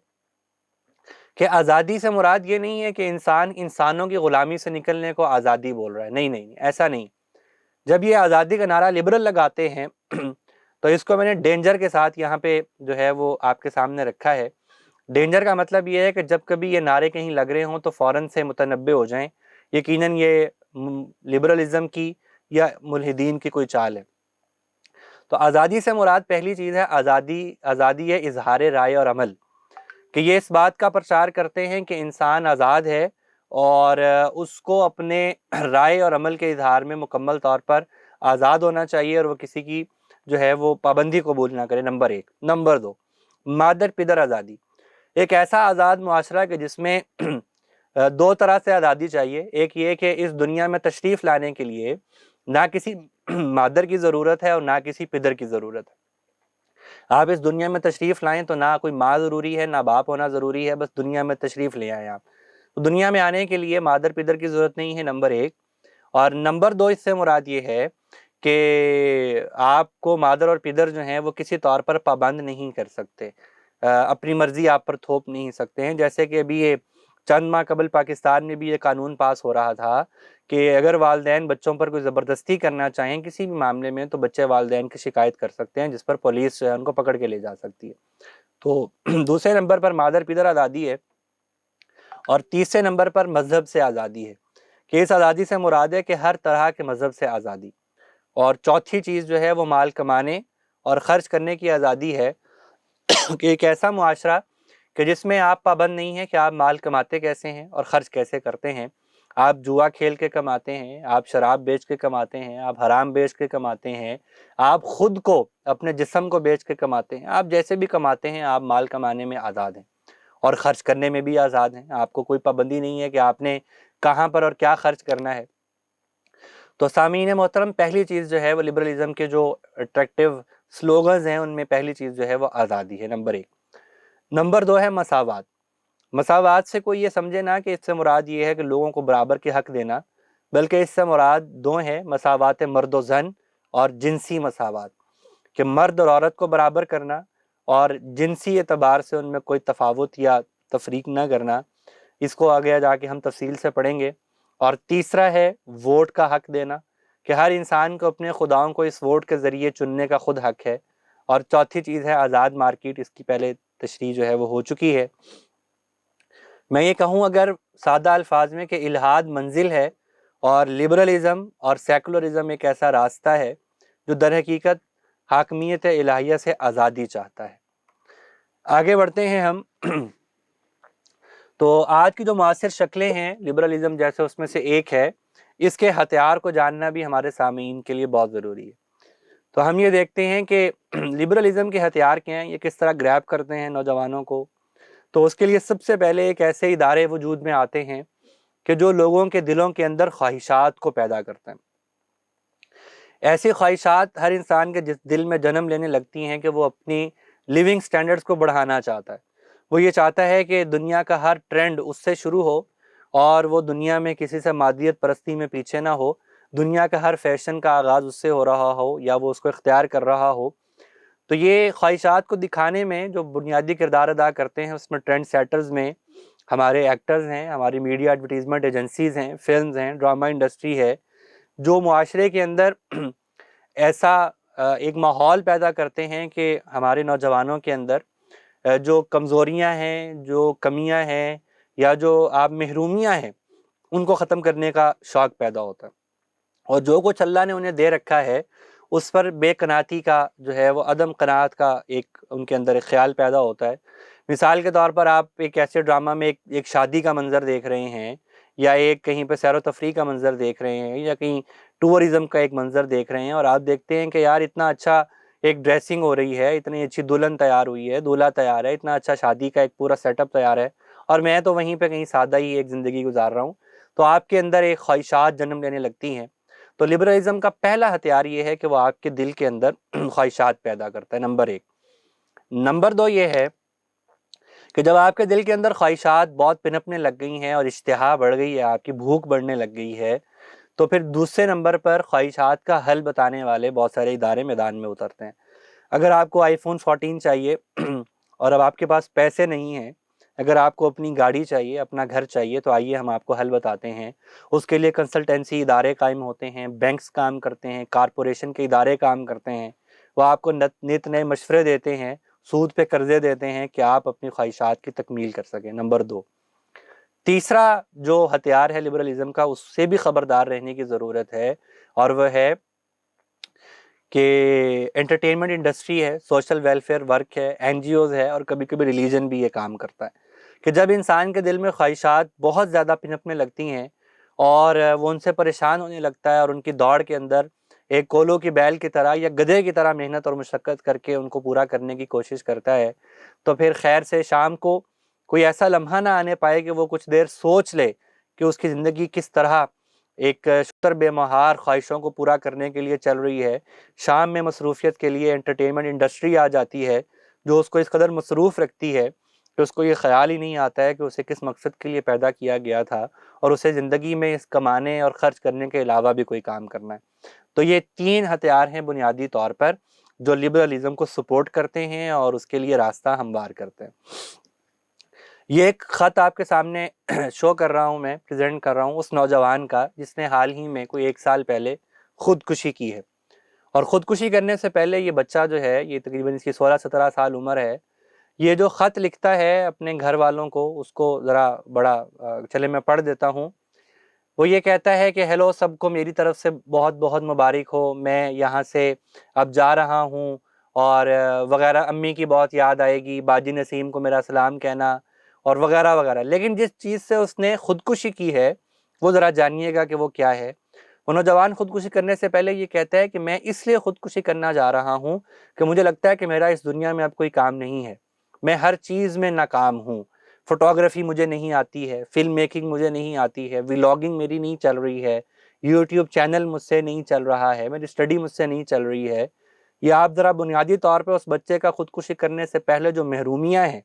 کہ آزادی سے مراد یہ نہیں ہے کہ انسان انسانوں کی غلامی سے نکلنے کو آزادی بول رہا ہے، نہیں، ایسا نہیں۔ جب یہ آزادی کا نعرہ لبرل لگاتے ہیں تو اس کو میں نے ڈینجر کے ساتھ یہاں پہ جو ہے وہ آپ کے سامنے رکھا ہے۔ ڈینجر کا مطلب یہ ہے کہ جب کبھی یہ نعرے کہیں لگ رہے ہوں تو فوراً سے متنبع ہو جائیں، یقیناً یہ لبرلزم کی یا ملحدین کی کوئی چال ہے۔ تو آزادی سے مراد پہلی چیز ہے آزادی ہے اظہار رائے اور عمل۔ کہ یہ اس بات کا پرچار کرتے ہیں کہ انسان آزاد ہے اور اس کو اپنے رائے اور عمل کے اظہار میں مکمل طور پر آزاد ہونا چاہیے اور وہ کسی کی جو ہے وہ پابندی قبول نہ کرے، نمبر 1۔ نمبر 2، مادر پدر آزادی۔ ایک ایسا آزاد معاشرہ کہ جس میں دو طرح سے آزادی چاہیے، ایک یہ کہ اس دنیا میں تشریف لانے کے لیے نہ کسی مادر کی ضرورت ہے اور نہ کسی پدر کی ضرورت ہے۔ آپ اس دنیا میں تشریف لائیں تو نہ کوئی ماں ضروری ہے، نہ باپ ہونا ضروری ہے، بس دنیا میں تشریف لے آئیں آپ۔ تو دنیا میں آنے کے لیے مادر پدر کی ضرورت نہیں ہے، نمبر 1۔ اور نمبر 2، اس سے مراد یہ ہے کہ آپ کو مادر اور پدر جو ہیں وہ کسی طور پر پابند نہیں کر سکتے، اپنی مرضی آپ پر تھوپ نہیں سکتے ہیں۔ جیسے کہ ابھی یہ چند ماہ قبل پاکستان میں بھی یہ قانون پاس ہو رہا تھا کہ اگر والدین بچوں پر کوئی زبردستی کرنا چاہیں کسی بھی معاملے میں تو بچے والدین کی شکایت کر سکتے ہیں، جس پر پولیس جو ہے ان کو پکڑ کے لے جا سکتی ہے۔ تو دوسرے نمبر پر مادر پدر آزادی ہے، اور تیسرے نمبر پر مذہب سے آزادی ہے، کہ اس آزادی سے مراد ہے کہ ہر طرح کے مذہب سے آزادی۔ اور چوتھی چیز جو ہے وہ مال کمانے اور خرچ کرنے کی آزادی ہے، کہ ایک ایسا معاشرہ کہ جس میں آپ پابند نہیں ہیں کہ آپ مال کماتے کیسے ہیں اور خرچ کیسے کرتے ہیں۔ آپ جوا کھیل کے کماتے ہیں، آپ شراب بیچ کے کماتے ہیں، آپ حرام بیچ کے کماتے ہیں، آپ خود کو اپنے جسم کو بیچ کے کماتے ہیں، آپ جیسے بھی کماتے ہیں آپ مال کمانے میں آزاد ہیں اور خرچ کرنے میں بھی آزاد ہیں۔ آپ کو کوئی پابندی نہیں ہے کہ آپ نے کہاں پر اور کیا خرچ کرنا ہے۔ تو سامعین محترم، پہلی چیز جو ہے وہ لبرلزم کے جو اٹریکٹیو سلوگنز ہیں ان میں پہلی چیز جو ہے وہ آزادی ہے، نمبر 1۔ نمبر 2 ہے مساوات۔ مساوات سے کوئی یہ سمجھے نہ کہ اس سے مراد یہ ہے کہ لوگوں کو برابر کے حق دینا، بلکہ اس سے مراد دو ہیں، مساوات مرد و زن اور جنسی مساوات، کہ مرد اور عورت کو برابر کرنا اور جنسی اعتبار سے ان میں کوئی تفاوت یا تفریق نہ کرنا۔ اس کو آگے جا کے ہم تفصیل سے پڑھیں گے۔ اور تیسرا ہے ووٹ کا حق دینا، کہ ہر انسان کو اپنے خداؤں کو اس ووٹ کے ذریعے چننے کا خود حق ہے۔ اور چوتھی چیز ہے آزاد مارکیٹ، اس کی پہلے تشریح جو ہے وہ ہو چکی ہے۔ میں یہ کہوں اگر سادہ الفاظ میں کہ الحاد منزل ہے اور لبرلزم اور سیکولرزم ایک ایسا راستہ ہے جو در حقیقت حاکمیت الہیہ سے آزادی چاہتا ہے۔ آگے بڑھتے ہیں ہم۔ تو آج کی جو معاصر شکلیں ہیں لبرلزم جیسے اس میں سے ایک ہے، اس کے ہتھیار کو جاننا بھی ہمارے سامعین کے لیے بہت ضروری ہے۔ تو ہم یہ دیکھتے ہیں کہ لبرلزم کے ہتھیار کیا ہیں، یہ کس طرح گریب کرتے ہیں نوجوانوں کو۔ تو اس کے لیے سب سے پہلے ایک ایسے ادارے وجود میں آتے ہیں کہ جو لوگوں کے دلوں کے اندر خواہشات کو پیدا کرتے ہیں۔ ایسی خواہشات ہر انسان کے جس دل میں جنم لینے لگتی ہیں کہ وہ اپنی لیونگ سٹینڈرڈز کو بڑھانا چاہتا ہے۔ وہ یہ چاہتا ہے کہ دنیا کا ہر ٹرینڈ اس سے شروع ہو اور وہ دنیا میں کسی سے مادیت پرستی میں پیچھے نہ ہو، دنیا کا ہر فیشن کا آغاز اس سے ہو رہا ہو یا وہ اس کو اختیار کر رہا ہو۔ تو یہ خواہشات کو دکھانے میں جو بنیادی کردار ادا کرتے ہیں اس میں ٹرینڈ سیٹرز میں ہمارے ایکٹرز ہیں، ہماری میڈیا ایڈورٹیزمنٹ ایجنسیز ہیں، فلمز ہیں، ڈرامہ انڈسٹری ہے، جو معاشرے کے اندر ایسا ایک ماحول پیدا کرتے ہیں کہ ہمارے نوجوانوں کے اندر جو کمزوریاں ہیں، جو کمیاں ہیں یا جو آپ محرومیاں ہیں ان کو ختم کرنے کا شوق پیدا ہوتا ہے، اور جو کچھ اللہ نے انہیں دے رکھا ہے اس پر بے قناعتی کا جو ہے وہ عدم قناعت کا ایک ان کے اندر ایک خیال پیدا ہوتا ہے۔ مثال کے طور پر آپ ایک ایسے ڈرامہ میں ایک شادی کا منظر دیکھ رہے ہیں، یا ایک کہیں پہ سیر و تفریح کا منظر دیکھ رہے ہیں، یا کہیں ٹورزم کا ایک منظر دیکھ رہے ہیں، اور آپ دیکھتے ہیں کہ یار اتنا اچھا ایک ڈریسنگ ہو رہی ہے، اتنی اچھی دلہن تیار ہوئی ہے، دولہا تیار ہے، اتنا اچھا شادی کا ایک پورا سیٹ اپ تیار ہے، اور میں تو وہیں پہ کہیں سادہ ہی ایک زندگی گزار رہا ہوں۔ تو آپ کے اندر ایک خواہشات جنم لینے لگتی ہیں۔ تو لبرلزم کا پہلا ہتھیار یہ ہے کہ وہ آپ کے دل کے اندر خواہشات پیدا کرتا ہے، نمبر 1۔ نمبر 2 یہ ہے کہ جب آپ کے دل کے اندر خواہشات بہت پنپنے لگ گئی ہیں اور اشتہا بڑھ گئی ہے، آپ کی بھوک بڑھنے لگ گئی ہے، تو پھر دوسرے نمبر پر خواہشات کا حل بتانے والے بہت سارے ادارے میدان میں اترتے ہیں۔ اگر آپ کو آئی فون 14 چاہیے اور اب آپ کے پاس پیسے نہیں ہیں، اگر آپ کو اپنی گاڑی چاہیے، اپنا گھر چاہیے، تو آئیے ہم آپ کو حل بتاتے ہیں۔ اس کے لیے کنسلٹنسی ادارے قائم ہوتے ہیں، بینکس کام کرتے ہیں، کارپوریشن کے ادارے کام کرتے ہیں، وہ آپ کو نت نئے مشورے دیتے ہیں، سود پہ قرضے دیتے ہیں کہ آپ اپنی خواہشات کی تکمیل کر سکیں، نمبر 2۔ تیسرا جو ہتھیار ہے لبرلزم کا، اس سے بھی خبردار رہنے کی ضرورت ہے، اور وہ ہے کہ انٹرٹینمنٹ انڈسٹری ہے، سوشل ویلفیئر ورک ہے، NGOز ہے، اور کبھی کبھی ریلیجن بھی یہ کام کرتا ہے کہ جب انسان کے دل میں خواہشات بہت زیادہ پنپنے لگتی ہیں اور وہ ان سے پریشان ہونے لگتا ہے اور ان کی دوڑ کے اندر ایک کولو کی بیل کی طرح یا گدھے کی طرح محنت اور مشقت کر کے ان کو پورا کرنے کی کوشش کرتا ہے، تو پھر خیر سے شام کو کوئی ایسا لمحہ نہ آنے پائے کہ وہ کچھ دیر سوچ لے کہ اس کی زندگی کس طرح ایک شتر بے مہار خواہشوں کو پورا کرنے کے لیے چل رہی ہے۔ شام میں مصروفیت کے لیے انٹرٹینمنٹ انڈسٹری آ جاتی ہے جو اس کو اس قدر مصروف رکھتی ہے کہ اس کو یہ خیال ہی نہیں آتا ہے کہ اسے کس مقصد کے لیے پیدا کیا گیا تھا اور اسے زندگی میں اس کمانے اور خرچ کرنے کے علاوہ بھی کوئی کام کرنا ہے۔ تو یہ 3 ہتھیار ہیں بنیادی طور پر جو لبرلزم کو سپورٹ کرتے ہیں اور اس کے لیے راستہ ہموار کرتے ہیں۔ یہ ایک خط آپ کے سامنے شو کر رہا ہوں، میں پریزنٹ کر رہا ہوں اس نوجوان کا جس نے حال ہی میں کوئی 1 سال پہلے خودکشی کی ہے، اور خودکشی کرنے سے پہلے یہ بچہ جو ہے، یہ تقریباً اس کی 16-17 سال عمر ہے، یہ جو خط لکھتا ہے اپنے گھر والوں کو، اس کو ذرا بڑا چلے میں پڑھ دیتا ہوں۔ وہ یہ کہتا ہے کہ ہیلو سب کو میری طرف سے بہت بہت مبارک ہو، میں یہاں سے اب جا رہا ہوں اور وغیرہ، امی کی بہت یاد آئے گی، باجی نسیم کو میرا سلام کہنا اور وغیرہ وغیرہ۔ لیکن جس چیز سے اس نے خودکشی کی ہے وہ ذرا جانیے گا کہ وہ کیا ہے۔ وہ نوجوان خودکشی کرنے سے پہلے یہ کہتا ہے کہ میں اس لیے خودکشی کرنا جا رہا ہوں کہ مجھے لگتا ہے کہ میرا اس دنیا میں اب کوئی کام نہیں ہے، میں ہر چیز میں ناکام ہوں، فوٹوگرافی مجھے نہیں آتی ہے، فلم میکنگ مجھے نہیں آتی ہے، ولاگنگ میری نہیں چل رہی ہے، یوٹیوب چینل مجھ سے نہیں چل رہا ہے، میری اسٹڈی مجھ سے نہیں چل رہی ہے۔ یہ آپ ذرا بنیادی طور پہ اس بچے کا خودکشی کرنے سے پہلے جو محرومیاں ہیں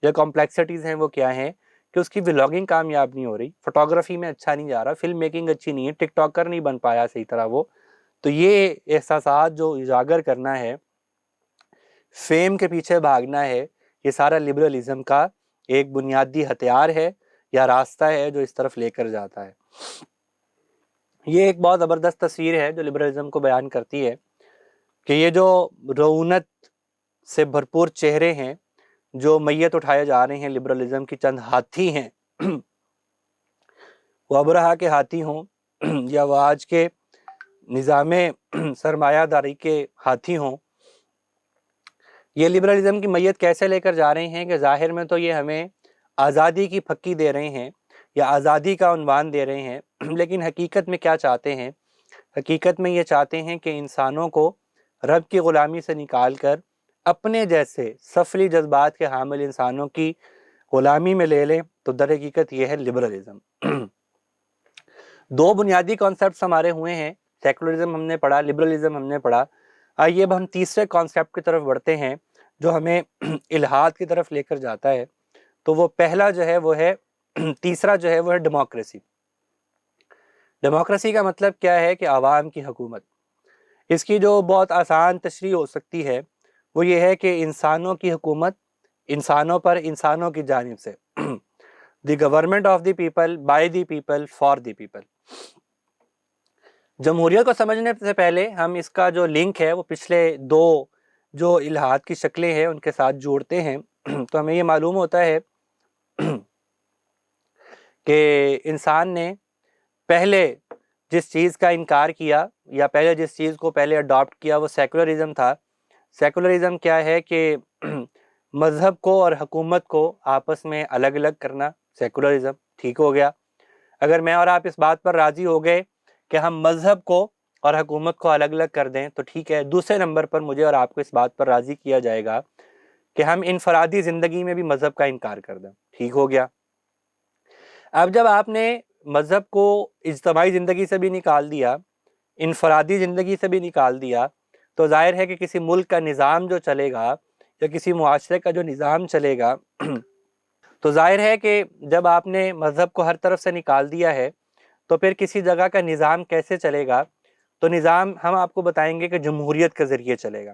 یا کمپلیکسٹیز ہیں وہ کیا ہیں کہ اس کی ولاگنگ کامیاب نہیں ہو رہی، فوٹوگرافی میں اچھا نہیں جا رہا، فلم میکنگ اچھی نہیں ہے، ٹک ٹاکر نہیں بن پایا صحیح طرح وہ۔ تو یہ احساسات جو اجاگر کرنا ہے، فیم کے پیچھے بھاگنا ہے، یہ سارا لبرلزم کا ایک بنیادی ہتھیار ہے یا راستہ ہے جو اس طرف لے کر جاتا ہے۔ یہ ایک بہت زبردست تصویر ہے جو لبرلزم کو بیان کرتی ہے کہ یہ جو رعونت سے بھرپور چہرے ہیں جو میت اٹھائے جا رہے ہیں، لبرلزم کی چند ہاتھی ہیں، وہ ابرہا کے ہاتھی ہوں یا وہ آج کے نظام سرمایہ داری کے ہاتھی ہوں، یہ لبرلزم کی میت کیسے لے کر جا رہے ہیں کہ ظاہر میں تو یہ ہمیں آزادی کی پھکی دے رہے ہیں یا آزادی کا عنوان دے رہے ہیں، لیکن حقیقت میں کیا چاہتے ہیں؟ حقیقت میں یہ چاہتے ہیں کہ انسانوں کو رب کی غلامی سے نکال کر اپنے جیسے سفلی جذبات کے حامل انسانوں کی غلامی میں لے لیں۔ تو در حقیقت یہ ہے لبرلزم۔ 2 بنیادی کانسیپٹس ہمارے ہوئے ہیں، سیکولرزم ہم نے پڑھا، لبرلزم ہم نے پڑھا۔ آئیے اب ہم تیسرے کانسیپٹ کی طرف بڑھتے ہیں جو ہمیں الحاد کی طرف لے کر جاتا ہے۔ تو وہ پہلا جو ہے وہ ہے تیسرا جو ہے وہ ہے ڈیموکریسی۔ ڈیموکریسی کا مطلب کیا ہے کہ عوام کی حکومت۔ اس کی جو بہت آسان تشریح ہو سکتی ہے وہ یہ ہے کہ انسانوں کی حکومت انسانوں پر انسانوں کی جانب سے، the government of the people, by the people, for the people. جمہوریت کو سمجھنے سے پہلے ہم اس کا جو لنک ہے وہ پچھلے 2 جو الحاد کی شکلیں ہیں ان کے ساتھ جوڑتے ہیں تو ہمیں یہ معلوم ہوتا ہے کہ انسان نے پہلے جس چیز کا انکار کیا یا پہلے جس چیز کو پہلے اڈاپٹ کیا وہ سیکولرزم تھا۔ سیکولرزم کیا ہے کہ مذہب کو اور حکومت کو آپس میں الگ الگ کرنا، سیکولرزم ٹھیک ہو گیا۔ اگر میں اور آپ اس بات پر راضی ہو گئے کہ ہم مذہب کو اور حکومت کو الگ الگ کر دیں تو ٹھیک ہے۔ دوسرے نمبر پر مجھے اور آپ کو اس بات پر راضی کیا جائے گا کہ ہم انفرادی زندگی میں بھی مذہب کا انکار کر دیں، ٹھیک ہو گیا۔ اب جب آپ نے مذہب کو اجتماعی زندگی سے بھی نکال دیا، انفرادی زندگی سے بھی نکال دیا، تو ظاہر ہے کہ کسی ملک کا نظام جو چلے گا یا کسی معاشرے کا جو نظام چلے گا تو ظاہر ہے کہ جب آپ نے مذہب کو ہر طرف سے نکال دیا ہے تو پھر کسی جگہ کا نظام کیسے چلے گا؟ تو نظام ہم آپ کو بتائیں گے کہ جمہوریت کے ذریعے چلے گا،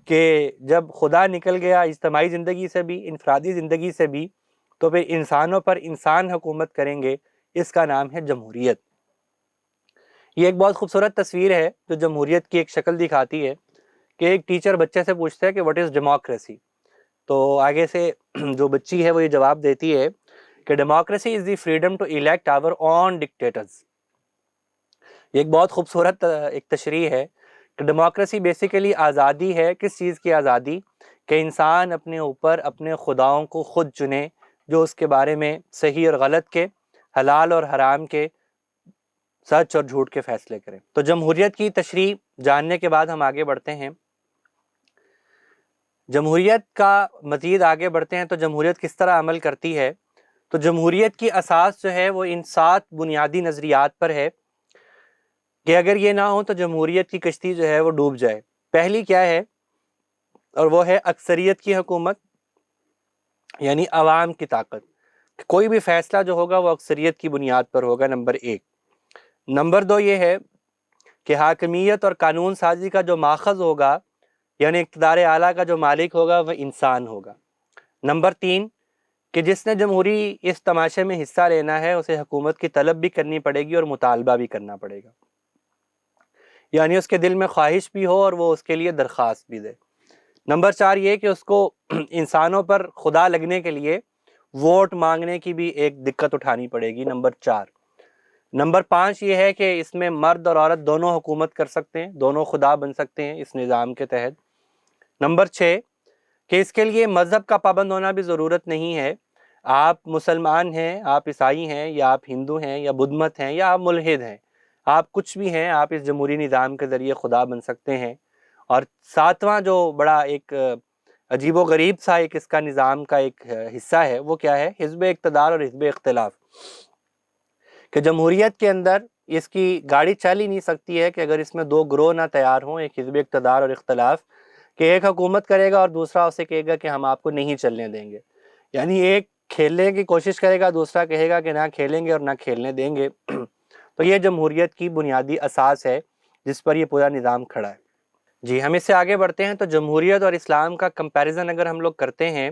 کہ جب خدا نکل گیا اجتماعی زندگی سے بھی، انفرادی زندگی سے بھی، تو پھر انسانوں پر انسان حکومت کریں گے، اس کا نام ہے جمہوریت۔ یہ ایک بہت خوبصورت تصویر ہے جو جمہوریت کی ایک شکل دکھاتی ہے کہ ایک ٹیچر بچے سے پوچھتا ہے کہ واٹ از ڈیموکریسی؟ تو آگے سے جو بچی ہے وہ یہ جواب دیتی ہے کہ democracy is the freedom to elect our own dictators. یہ ایک بہت خوبصورت ایک تشریح ہے ڈیموکریسی بیسیکلی آزادی ہے. کس چیز کی آزادی؟ کہ انسان اپنے اوپر اپنے خداؤں کو خود چنے، جو اس کے بارے میں صحیح اور غلط کے، حلال اور حرام کے، سچ اور جھوٹ کے فیصلے کریں. تو جمہوریت کی تشریح جاننے کے بعد ہم آگے بڑھتے ہیں. جمہوریت کا مزید آگے بڑھتے ہیں تو جمہوریت کس طرح عمل کرتی ہے. تو جمہوریت کی اساس جو ہے وہ ان 7 بنیادی نظریات پر ہے کہ اگر یہ نہ ہو تو جمہوریت کی کشتی جو ہے وہ ڈوب جائے. پہلی کیا ہے؟ اور وہ ہے اکثریت کی حکومت، یعنی عوام کی طاقت. کوئی بھی فیصلہ جو ہوگا وہ اکثریت کی بنیاد پر ہوگا، نمبر 1. نمبر 2 یہ ہے کہ حاکمیت اور قانون سازی کا جو ماخذ ہوگا، یعنی اقتدار اعلیٰ کا جو مالک ہوگا وہ انسان ہوگا. نمبر 3 کہ جس نے جمہوری اس تماشے میں حصہ لینا ہے اسے حکومت کی طلب بھی کرنی پڑے گی اور مطالبہ بھی کرنا پڑے گا، یعنی اس کے دل میں خواہش بھی ہو اور وہ اس کے لیے درخواست بھی دے. نمبر 4 یہ کہ اس کو انسانوں پر خدا لگنے کے لیے ووٹ مانگنے کی بھی ایک دقت اٹھانی پڑے گی، نمبر 4. نمبر 5 یہ ہے کہ اس میں مرد اور عورت دونوں حکومت کر سکتے ہیں، دونوں خدا بن سکتے ہیں اس نظام کے تحت. نمبر 6 کہ اس کے لیے مذہب کا پابند ہونا بھی ضرورت نہیں ہے. آپ مسلمان ہیں، آپ عیسائی ہیں، یا آپ ہندو ہیں، یا بدھ مت ہیں، یا آپ ملحد ہیں، آپ کچھ بھی ہیں، آپ اس جمہوری نظام کے ذریعے خدا بن سکتے ہیں. اور 7واں جو بڑا ایک عجیب و غریب سا ایک اس کا نظام کا ایک حصہ ہے وہ کیا ہے؟ حزب اقتدار اور حزب اختلاف. کہ جمہوریت کے اندر اس کی گاڑی چل ہی نہیں سکتی ہے کہ اگر اس میں 2 گروہ نہ تیار ہوں، ایک حزب اقتدار اور اختلاف، کہ ایک حکومت کرے گا اور دوسرا اسے کہے گا کہ ہم آپ کو نہیں چلنے دیں گے. یعنی ایک کھیلنے کی کوشش کرے گا، دوسرا کہے گا کہ نہ کھیلیں گے اور نہ کھیلنے دیں گے. تو یہ جمہوریت کی بنیادی اساس ہے جس پر یہ پورا نظام کھڑا ہے. جی ہم اس سے آگے بڑھتے ہیں. تو جمہوریت اور اسلام کا کمپیریزن اگر ہم لوگ کرتے ہیں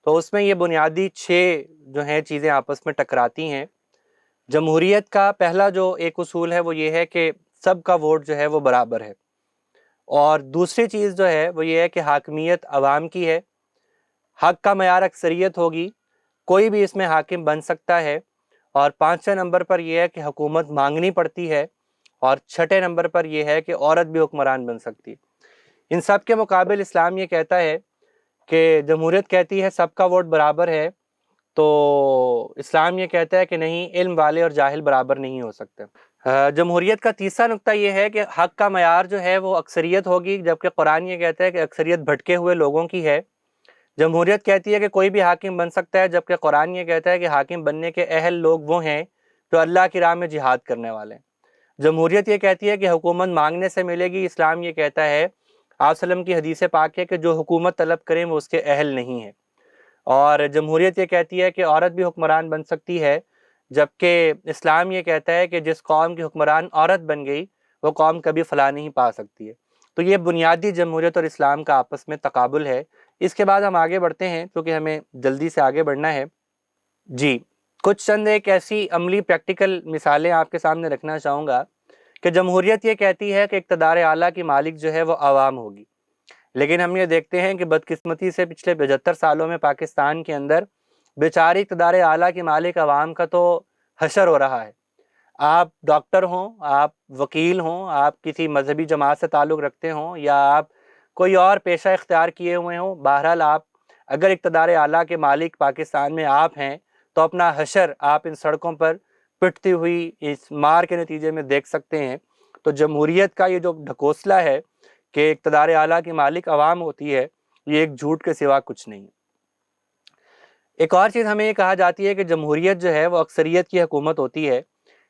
تو اس میں یہ بنیادی 6 جو ہیں چیزیں آپس میں ٹکراتی ہیں. جمہوریت کا پہلا جو ایک اصول ہے وہ یہ ہے کہ سب کا ووٹ جو ہے وہ برابر ہے. اور دوسری چیز جو ہے وہ یہ ہے کہ حاکمیت عوام کی ہے. حق کا معیار اکثریت ہوگی، کوئی بھی اس میں حاکم بن سکتا ہے. اور 5ویں نمبر پر یہ ہے کہ حکومت مانگنی پڑتی ہے. اور 6 نمبر پر یہ ہے کہ عورت بھی حکمران بن سکتی ہے. ان سب کے مقابل اسلام یہ کہتا ہے کہ جمہوریت کہتی ہے سب کا ووٹ برابر ہے، تو اسلام یہ کہتا ہے کہ نہیں، علم والے اور جاہل برابر نہیں ہو سکتے. جمہوریت کا تیسرا نقطہ یہ ہے کہ حق کا معیار جو ہے وہ اکثریت ہوگی، جبکہ قرآن یہ کہتا ہے کہ اکثریت بھٹکے ہوئے لوگوں کی ہے. جمہوریت کہتی ہے کہ کوئی بھی حاکم بن سکتا ہے، جبکہ قرآن یہ کہتا ہے کہ حاکم بننے کے اہل لوگ وہ ہیں جو اللہ کی راہ میں جہاد کرنے والے ہیں. جمہوریت یہ کہتی ہے کہ حکومت مانگنے سے ملے گی. اسلام یہ کہتا ہے، آپ وسلم کی حدیث پاک ہے کہ جو حکومت طلب کریں وہ اس کے اہل نہیں ہے. اور جمہوریت یہ کہتی ہے کہ عورت بھی حکمران بن سکتی ہے، جبکہ اسلام یہ کہتا ہے کہ جس قوم کی حکمران عورت بن گئی وہ قوم کبھی فلاح نہیں پا سکتی ہے. تو یہ بنیادی جمہوریت اور اسلام کا آپس میں تقابل ہے. اس کے بعد ہم آگے بڑھتے ہیں کیونکہ ہمیں جلدی سے آگے بڑھنا ہے. جی کچھ چند ایک ایسی عملی پریکٹیکل مثالیں آپ کے سامنے رکھنا چاہوں گا کہ جمہوریت یہ کہتی ہے کہ اقتدار اعلیٰ کی مالک جو ہے وہ عوام ہوگی، لیکن ہم یہ دیکھتے ہیں کہ بدقسمتی سے پچھلے 75 سالوں میں پاکستان کے اندر بیچاری اقتدار اعلیٰ کی مالک عوام کا تو حشر ہو رہا ہے. آپ ڈاکٹر ہوں، آپ وکیل ہوں، آپ کسی مذہبی جماعت سے تعلق رکھتے ہوں، یا آپ کوئی اور پیشہ اختیار کیے ہوئے ہوں، بہرحال آپ اگر اقتدار اعلیٰ کے مالک پاکستان میں آپ ہیں تو اپنا حشر آپ ان سڑکوں پر پٹتی ہوئی اس مار کے نتیجے میں دیکھ سکتے ہیں. تو جمہوریت کا یہ جو ڈھکوسلا ہے کہ اقتدار اعلیٰ کی مالک عوام ہوتی ہے، یہ ایک جھوٹ کے سوا کچھ نہیں. ایک اور چیز ہمیں یہ کہا جاتی ہے کہ جمہوریت جو ہے وہ اکثریت کی حکومت ہوتی ہے،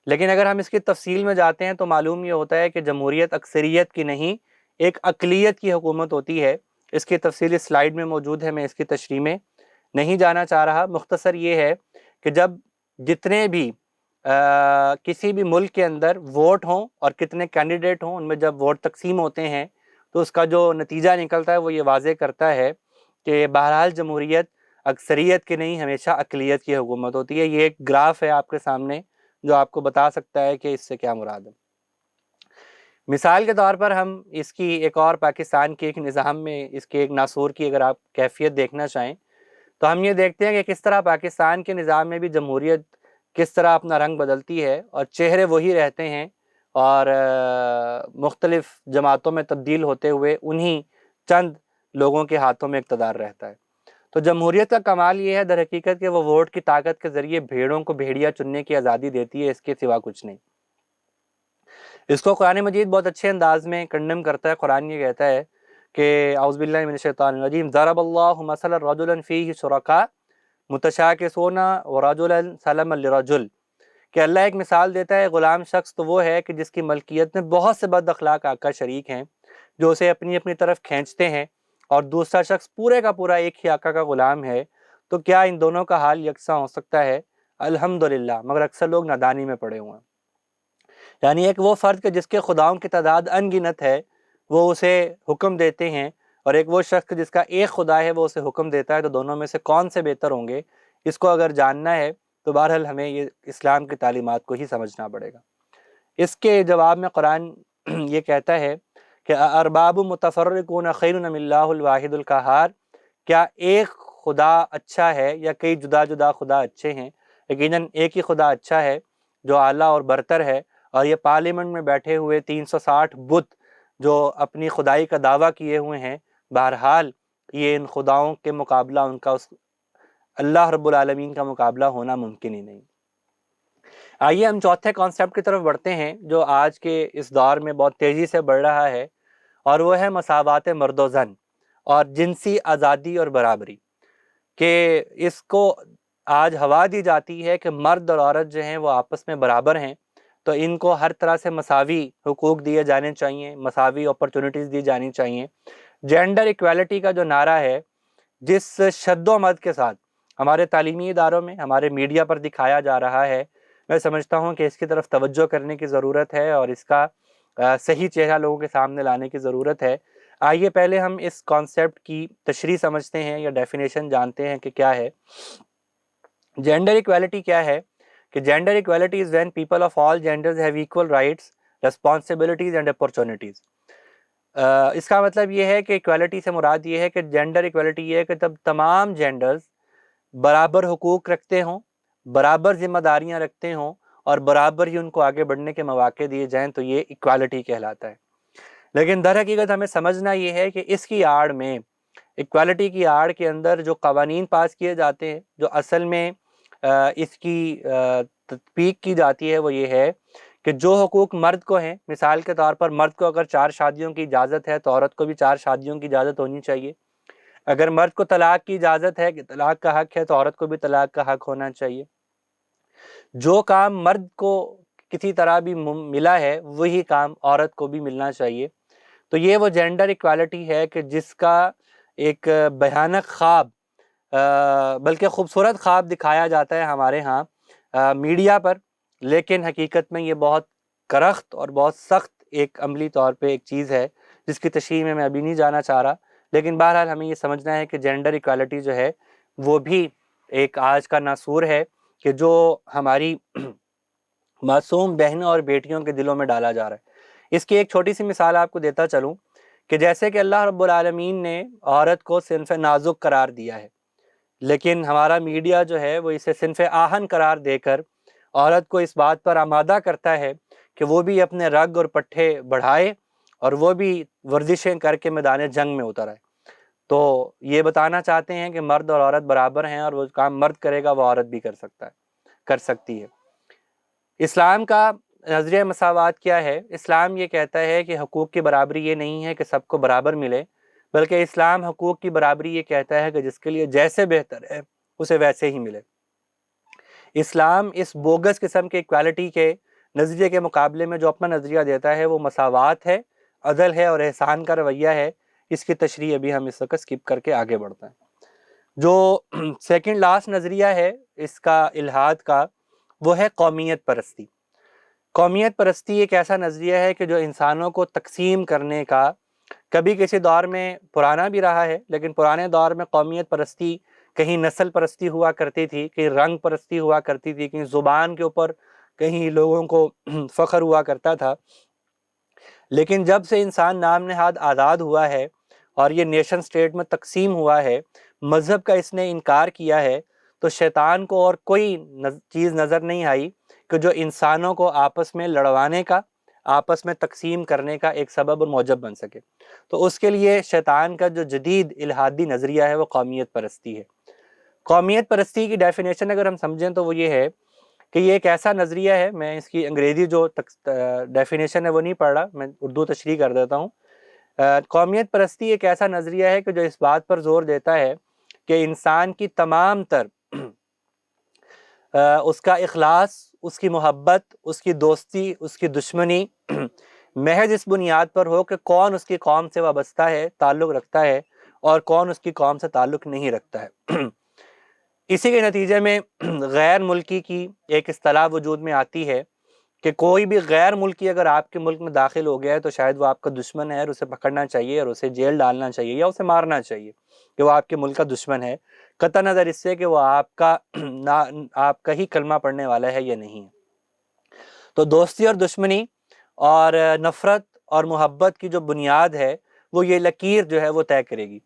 لیکن اگر ہم اس کی تفصیل میں جاتے ہیں تو معلوم یہ ہوتا ہے کہ جمہوریت اکثریت کی نہیں، ایک اقلیت کی حکومت ہوتی ہے. اس کی تفصیل اس سلائیڈ میں موجود ہے، میں اس کی تشریح میں نہیں جانا چاہ رہا. مختصر یہ ہے کہ جب جتنے بھی کسی بھی ملک کے اندر ووٹ ہوں اور کتنے کینڈیڈیٹ ہوں، ان میں جب ووٹ تقسیم ہوتے ہیں تو اس کا جو نتیجہ نکلتا ہے وہ یہ واضح کرتا ہے کہ بہرحال جمہوریت اکثریت کی نہیں، ہمیشہ اقلیت کی حکومت ہوتی ہے. یہ ایک گراف ہے آپ کے سامنے جو آپ کو بتا سکتا ہے کہ اس سے کیا مراد ہے. مثال کے طور پر ہم اس کی ایک اور پاکستان کے ایک نظام میں اس کے ایک ناسور کی اگر آپ کیفیت دیکھنا چاہیں تو ہم یہ دیکھتے ہیں کہ کس طرح پاکستان کے نظام میں بھی جمہوریت کس طرح اپنا رنگ بدلتی ہے اور چہرے وہی رہتے ہیں اور مختلف جماعتوں میں تبدیل ہوتے ہوئے انہی چند لوگوں کے ہاتھوں میں اقتدار رہتا ہے۔ تو جمہوریت کا کمال یہ ہے در حقیقت کہ وہ ووٹ کی طاقت کے ذریعے بھیڑوں کو بھیڑیا چننے کی آزادی دیتی ہے، اس کے سوا کچھ نہیں۔ اس کو قرآن مجید بہت اچھے انداز میں کنڈم کرتا ہے۔ قرآن یہ کہتا ہے کہ اعوذ باللہ من الشیطان الرجیم، ضرب اللہ مثلا رجلا فیہ شرکاء متشاکسون ورجلا سلما لرجل، کہ اللہ ایک مثال دیتا ہے، غلام شخص تو وہ ہے کہ جس کی ملکیت میں بہت سے بد اخلاق آقا شریک ہیں جو اسے اپنی اپنی طرف کھینچتے ہیں، اور دوسرا شخص پورے کا پورا ایک ہی آقا کا غلام ہے، تو کیا ان دونوں کا حال یکساں ہو سکتا ہے؟ الحمدللہ، مگر اکثر لوگ نادانی میں پڑے ہوئے ہیں۔ یعنی ایک وہ فرد کہ جس کے خداؤں کی تعداد ان گنت ہے وہ اسے حکم دیتے ہیں، اور ایک وہ شخص جس کا ایک خدا ہے وہ اسے حکم دیتا ہے، تو دونوں میں سے کون سے بہتر ہوں گے؟ اس کو اگر جاننا ہے تو بہرحال ہمیں یہ اسلام کی تعلیمات کو ہی سمجھنا پڑے گا۔ اس کے جواب میں قرآن یہ کہتا ہے کہ ارباب متفرقون خیر ام اللہ الواحد القہار، کیا ایک خدا اچھا ہے یا کئی جدا جدا خدا اچھے ہیں؟ یقیناً ایک ہی خدا اچھا ہے جو اعلیٰ اور برتر ہے، اور یہ پارلیمنٹ میں بیٹھے ہوئے 360 بت جو اپنی خدائی کا دعویٰ کیے ہوئے ہیں، بہرحال یہ ان خداؤں کے مقابلہ ان کا اس اللہ رب العالمین کا مقابلہ ہونا ممکن ہی نہیں۔ آئیے ہم چوتھے کانسیپٹ کی طرف بڑھتے ہیں جو آج کے اس دور میں بہت تیزی سے بڑھ رہا ہے، اور وہ ہے مساوات مرد و زن اور جنسی آزادی اور برابری، کہ اس کو آج ہوا دی جاتی ہے کہ مرد اور عورت جو ہیں وہ آپس میں برابر ہیں، تو ان کو ہر طرح سے مساوی حقوق دیے جانے چاہیے، مساوی اپرچونٹیز دی جانی چاہیے۔ جینڈر ایکویلٹی کا جو نعرہ ہے، جس شد و مد کے ساتھ ہمارے تعلیمی اداروں میں، ہمارے میڈیا پر دکھایا جا رہا ہے، میں سمجھتا ہوں کہ اس کی طرف توجہ کرنے کی ضرورت ہے اور اس کا صحیح چہرہ لوگوں کے سامنے لانے کی ضرورت ہے۔ آئیے پہلے ہم اس کانسیپٹ کی تشریح سمجھتے ہیں یا ڈیفینیشن جانتے ہیں کہ کیا ہے جینڈر ایکویلٹی۔ کیا ہے کہ gender equality is when people of all genders have equal rights, responsibilities and opportunities. اس کا مطلب یہ ہے کہ ایکویلٹی سے مراد یہ ہے کہ جینڈر ایکویلٹی یہ ہے کہ تب تمام جینڈرز برابر حقوق رکھتے ہوں، برابر ذمہ داریاں رکھتے ہوں، اور برابر ہی ان کو آگے بڑھنے کے مواقع دیے جائیں، تو یہ ایکویلٹی کہلاتا ہے۔ لیکن در حقیقت ہمیں سمجھنا یہ ہے کہ اس کی آڑ میں، ایکویلٹی کی آڑ کے اندر جو قوانین پاس کیے جاتے ہیں، جو اصل میں اس کی تطبیق کی جاتی ہے، وہ یہ ہے کہ جو حقوق مرد کو ہیں، مثال کے طور پر مرد کو اگر 4 شادیوں کی اجازت ہے تو عورت کو بھی 4 شادیوں کی اجازت ہونی چاہیے۔ اگر مرد کو طلاق کی اجازت ہے کہ طلاق کا حق ہے تو عورت کو بھی طلاق کا حق ہونا چاہیے۔ جو کام مرد کو کسی طرح بھی ملا ہے وہی کام عورت کو بھی ملنا چاہیے۔ تو یہ وہ جینڈر ایکویلٹی ہے کہ جس کا ایک بھیانک خواب، بلکہ خوبصورت خواب دکھایا جاتا ہے ہمارے ہاں میڈیا پر، لیکن حقیقت میں یہ بہت کرخت اور بہت سخت ایک عملی طور پہ ایک چیز ہے جس کی تشریح میں ابھی نہیں جانا چاہ رہا۔ لیکن بہرحال ہمیں یہ سمجھنا ہے کہ جینڈر ایکویلٹی جو ہے وہ بھی ایک آج کا ناسور ہے کہ جو ہماری معصوم بہنوں اور بیٹیوں کے دلوں میں ڈالا جا رہا ہے۔ اس کی ایک چھوٹی سی مثال آپ کو دیتا چلوں کہ جیسے کہ اللہ رب العالمین نے عورت کو صنف نازک قرار دیا ہے، لیکن ہمارا میڈیا جو ہے وہ اسے صنف آہن قرار دے کر عورت کو اس بات پر آمادہ کرتا ہے کہ وہ بھی اپنے رگ اور پٹھے بڑھائے اور وہ بھی ورزشیں کر کے میدان جنگ میں اتر آئے۔ تو یہ بتانا چاہتے ہیں کہ مرد اور عورت برابر ہیں، اور وہ کام مرد کرے گا وہ عورت بھی کر سکتی ہے۔ اسلام کا نظریہ مساوات کیا ہے؟ اسلام یہ کہتا ہے کہ حقوق کی برابری یہ نہیں ہے کہ سب کو برابر ملے، بلکہ اسلام حقوق کی برابری یہ کہتا ہے کہ جس کے لیے جیسے بہتر ہے اسے ویسے ہی ملے۔ اسلام اس بوگس قسم کے ایکویلٹی کے نظریے کے مقابلے میں جو اپنا نظریہ دیتا ہے وہ مساوات ہے، عدل ہے اور احسان کا رویہ ہے۔ اس کی تشریح ابھی ہم اس وقت اسکپ کر کے آگے بڑھتے ہیں۔ جو سیکنڈ لاسٹ نظریہ ہے اس کا الحاد کا، وہ ہے قومیت پرستی۔ قومیت پرستی ایک ایسا نظریہ ہے کہ جو انسانوں کو تقسیم کرنے کا کبھی کسی دور میں پرانا بھی رہا ہے، لیکن پرانے دور میں قومیت پرستی کہیں نسل پرستی ہوا کرتی تھی، کہیں رنگ پرستی ہوا کرتی تھی، کہیں زبان کے اوپر کہیں لوگوں کو فخر ہوا کرتا تھا۔ لیکن جب سے انسان نام نہاد آزاد ہوا ہے اور یہ نیشن سٹیٹ میں تقسیم ہوا ہے، مذہب کا اس نے انکار کیا ہے، تو شیطان کو اور کوئی چیز نظر نہیں آئی کہ جو انسانوں کو آپس میں لڑوانے کا، آپس میں تقسیم کرنے کا ایک سبب اور موجب بن سکے۔ تو اس کے لیے شیطان کا جو جدید الہادی نظریہ ہے وہ قومیت پرستی ہے۔ قومیت پرستی کی ڈیفینیشن اگر ہم سمجھیں تو وہ یہ ہے کہ یہ ایک ایسا نظریہ ہے، میں اس کی انگریزی جو ڈیفینیشن ہے وہ نہیں پڑھ رہا، میں اردو تشریح کر دیتا ہوں۔ قومیت پرستی ایک ایسا نظریہ ہے کہ جو اس بات پر زور دیتا ہے کہ انسان کی تمام تر اس کا اخلاص، اس کی محبت، اس کی دوستی، اس کی دشمنی محض اس بنیاد پر ہو کہ کون اس کی قوم سے وابستہ ہے، تعلق رکھتا ہے، اور کون اس کی قوم سے تعلق نہیں رکھتا ہے۔ اسی کے نتیجے میں غیر ملکی کی ایک اصطلاح وجود میں آتی ہے کہ کوئی بھی غیر ملکی اگر آپ کے ملک میں داخل ہو گیا ہے تو شاید وہ آپ کا دشمن ہے، اور اسے پکڑنا چاہیے اور اسے جیل ڈالنا چاہیے یا اسے مارنا چاہیے کہ وہ آپ کے ملک کا دشمن ہے، قطع نظر اس سے کہ وہ آپ کا ہی کلمہ پڑھنے والا ہے یا نہیں۔ تو دوستی اور دشمنی اور نفرت اور محبت کی جو بنیاد ہے وہ یہ لکیر جو ہے وہ طے کرے گی۔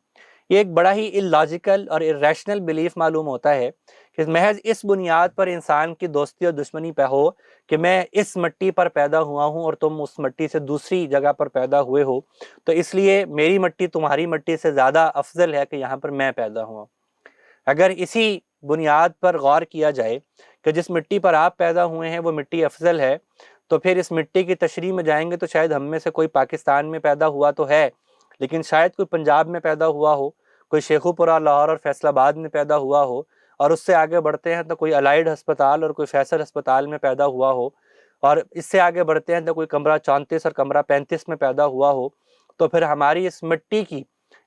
یہ ایک بڑا ہی اللاجیکل اور irrational بلیف معلوم ہوتا ہے کہ محض اس بنیاد پر انسان کی دوستی اور دشمنی پہ ہو کہ میں اس مٹی پر پیدا ہوا ہوں اور تم اس مٹی سے دوسری جگہ پر پیدا ہوئے ہو، تو اس لیے میری مٹی تمہاری مٹی سے زیادہ افضل ہے کہ یہاں پر میں پیدا ہوا۔ اگر اسی بنیاد پر غور کیا جائے کہ جس مٹی پر آپ پیدا ہوئے ہیں وہ مٹی افضل ہے، تو پھر اس مٹی کی تشریح میں جائیں گے تو شاید ہم میں سے کوئی پاکستان میں پیدا ہوا تو ہے، لیکن شاید کوئی پنجاب میں پیدا ہوا ہو، کوئی شیخو پورہ، لاہور اور فیصل آباد میں پیدا ہوا ہو، اور اس سے آگے بڑھتے ہیں تو کوئی الائیڈ ہسپتال اور کوئی فیصل ہسپتال میں پیدا ہوا ہو، اور اس سے آگے بڑھتے ہیں تو کوئی کمرہ 34 اور کمرہ 35 میں پیدا ہوا ہو۔ تو پھر ہماری اس مٹی کی،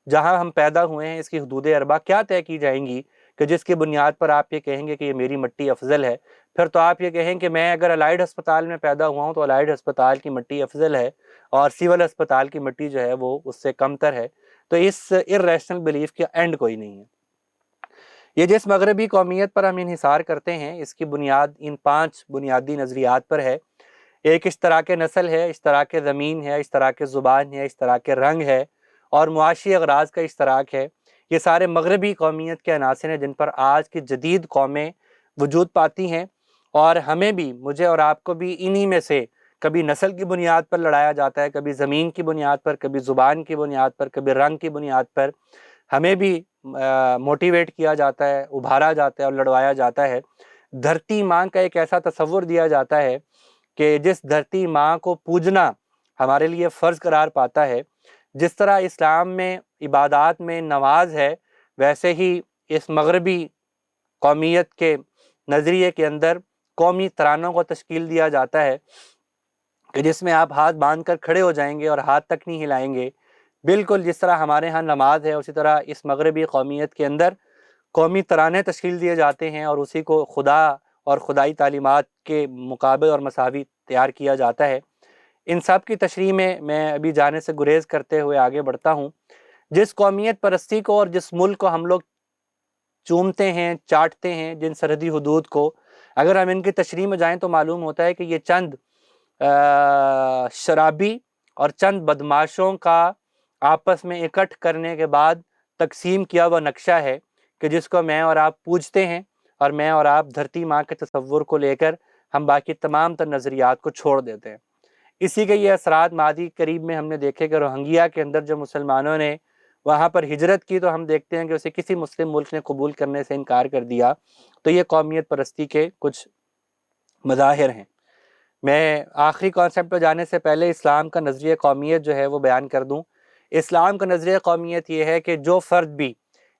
جہاں ہم پیدا ہوئے ہیں، اس کی حدود اربع کیا طے کی جائیں گی کہ جس کی بنیاد پر آپ یہ کہیں گے کہ یہ میری مٹی افضل ہے؟ پھر تو آپ یہ کہیں کہ میں اگر الائیڈ ہسپتال میں پیدا ہوا ہوں تو الائیڈ ہسپتال کی مٹی افضل ہے اور سول ہسپتال کی مٹی جو ہے وہ اس سے کم تر ہے۔ تو اس irrational بلیف کا اینڈ کوئی نہیں ہے۔ یہ جس مغربی قومیت پر ہم انحصار کرتے ہیں اس کی بنیاد ان 5 بنیادی نظریات پر ہے۔ ایک اشتراک نسل ہے، اشتراک زمین ہے، اشتراک زبان ہے، اشتراک رنگ ہے، اور معاشی اغراض کا اشتراک ہے۔ یہ سارے مغربی قومیت کے عناصر ہیں جن پر آج کی جدید قومیں وجود پاتی ہیں، اور ہمیں بھی، مجھے اور آپ کو بھی انہی میں سے کبھی نسل کی بنیاد پر لڑایا جاتا ہے، کبھی زمین کی بنیاد پر، کبھی زبان کی بنیاد پر، کبھی رنگ کی بنیاد پر ہمیں بھی موٹیویٹ کیا جاتا ہے، ابھارا جاتا ہے اور لڑوایا جاتا ہے۔ دھرتی ماں کا ایک ایسا تصور دیا جاتا ہے کہ جس دھرتی ماں کو پوجنا ہمارے لیے فرض قرار پاتا ہے۔ جس طرح اسلام میں عبادات میں نماز ہے، ویسے ہی اس مغربی قومیت کے نظریے کے اندر قومی ترانوں کو تشکیل دیا جاتا ہے کہ جس میں آپ ہاتھ باندھ کر کھڑے ہو جائیں گے اور ہاتھ تک نہیں ہلائیں گے۔ بالکل جس طرح ہمارے ہاں نماز ہے، اسی طرح اس مغربی قومیت کے اندر قومی ترانے تشکیل دیے جاتے ہیں اور اسی کو خدا اور خدائی تعلیمات کے مقابل اور مساوی تیار کیا جاتا ہے۔ ان سب کی تشریح میں ابھی جانے سے گریز کرتے ہوئے آگے بڑھتا ہوں۔ جس قومیت پرستی کو اور جس ملک کو ہم لوگ چومتے ہیں، چاٹتے ہیں، جن سرحدی حدود کو اگر ہم ان کی تشریح میں جائیں تو معلوم ہوتا ہے کہ یہ چند شرابی اور چند بدماشوں کا آپس میں اکٹھ کرنے کے بعد تقسیم کیا ہوا نقشہ ہے کہ جس کو میں اور آپ پوجتے ہیں، اور میں اور آپ دھرتی ماں کے تصور کو لے کر ہم باقی تمام تر نظریات کو چھوڑ دیتے ہیں۔ اسی کے یہ اثرات ماضی قریب میں ہم نے دیکھے کہ روہنگیا کے اندر جو مسلمانوں نے وہاں پر ہجرت کی تو ہم دیکھتے ہیں کہ اسے کسی مسلم ملک نے قبول کرنے سے انکار کر دیا۔ تو یہ قومیت پرستی کے کچھ مظاہر ہیں۔ میں آخری کانسیپٹ پہ جانے سے پہلے اسلام کا نظریہ قومیت جو ہے وہ بیان کر دوں۔ اسلام کا نظریہ قومیت یہ ہے کہ جو فرد بھی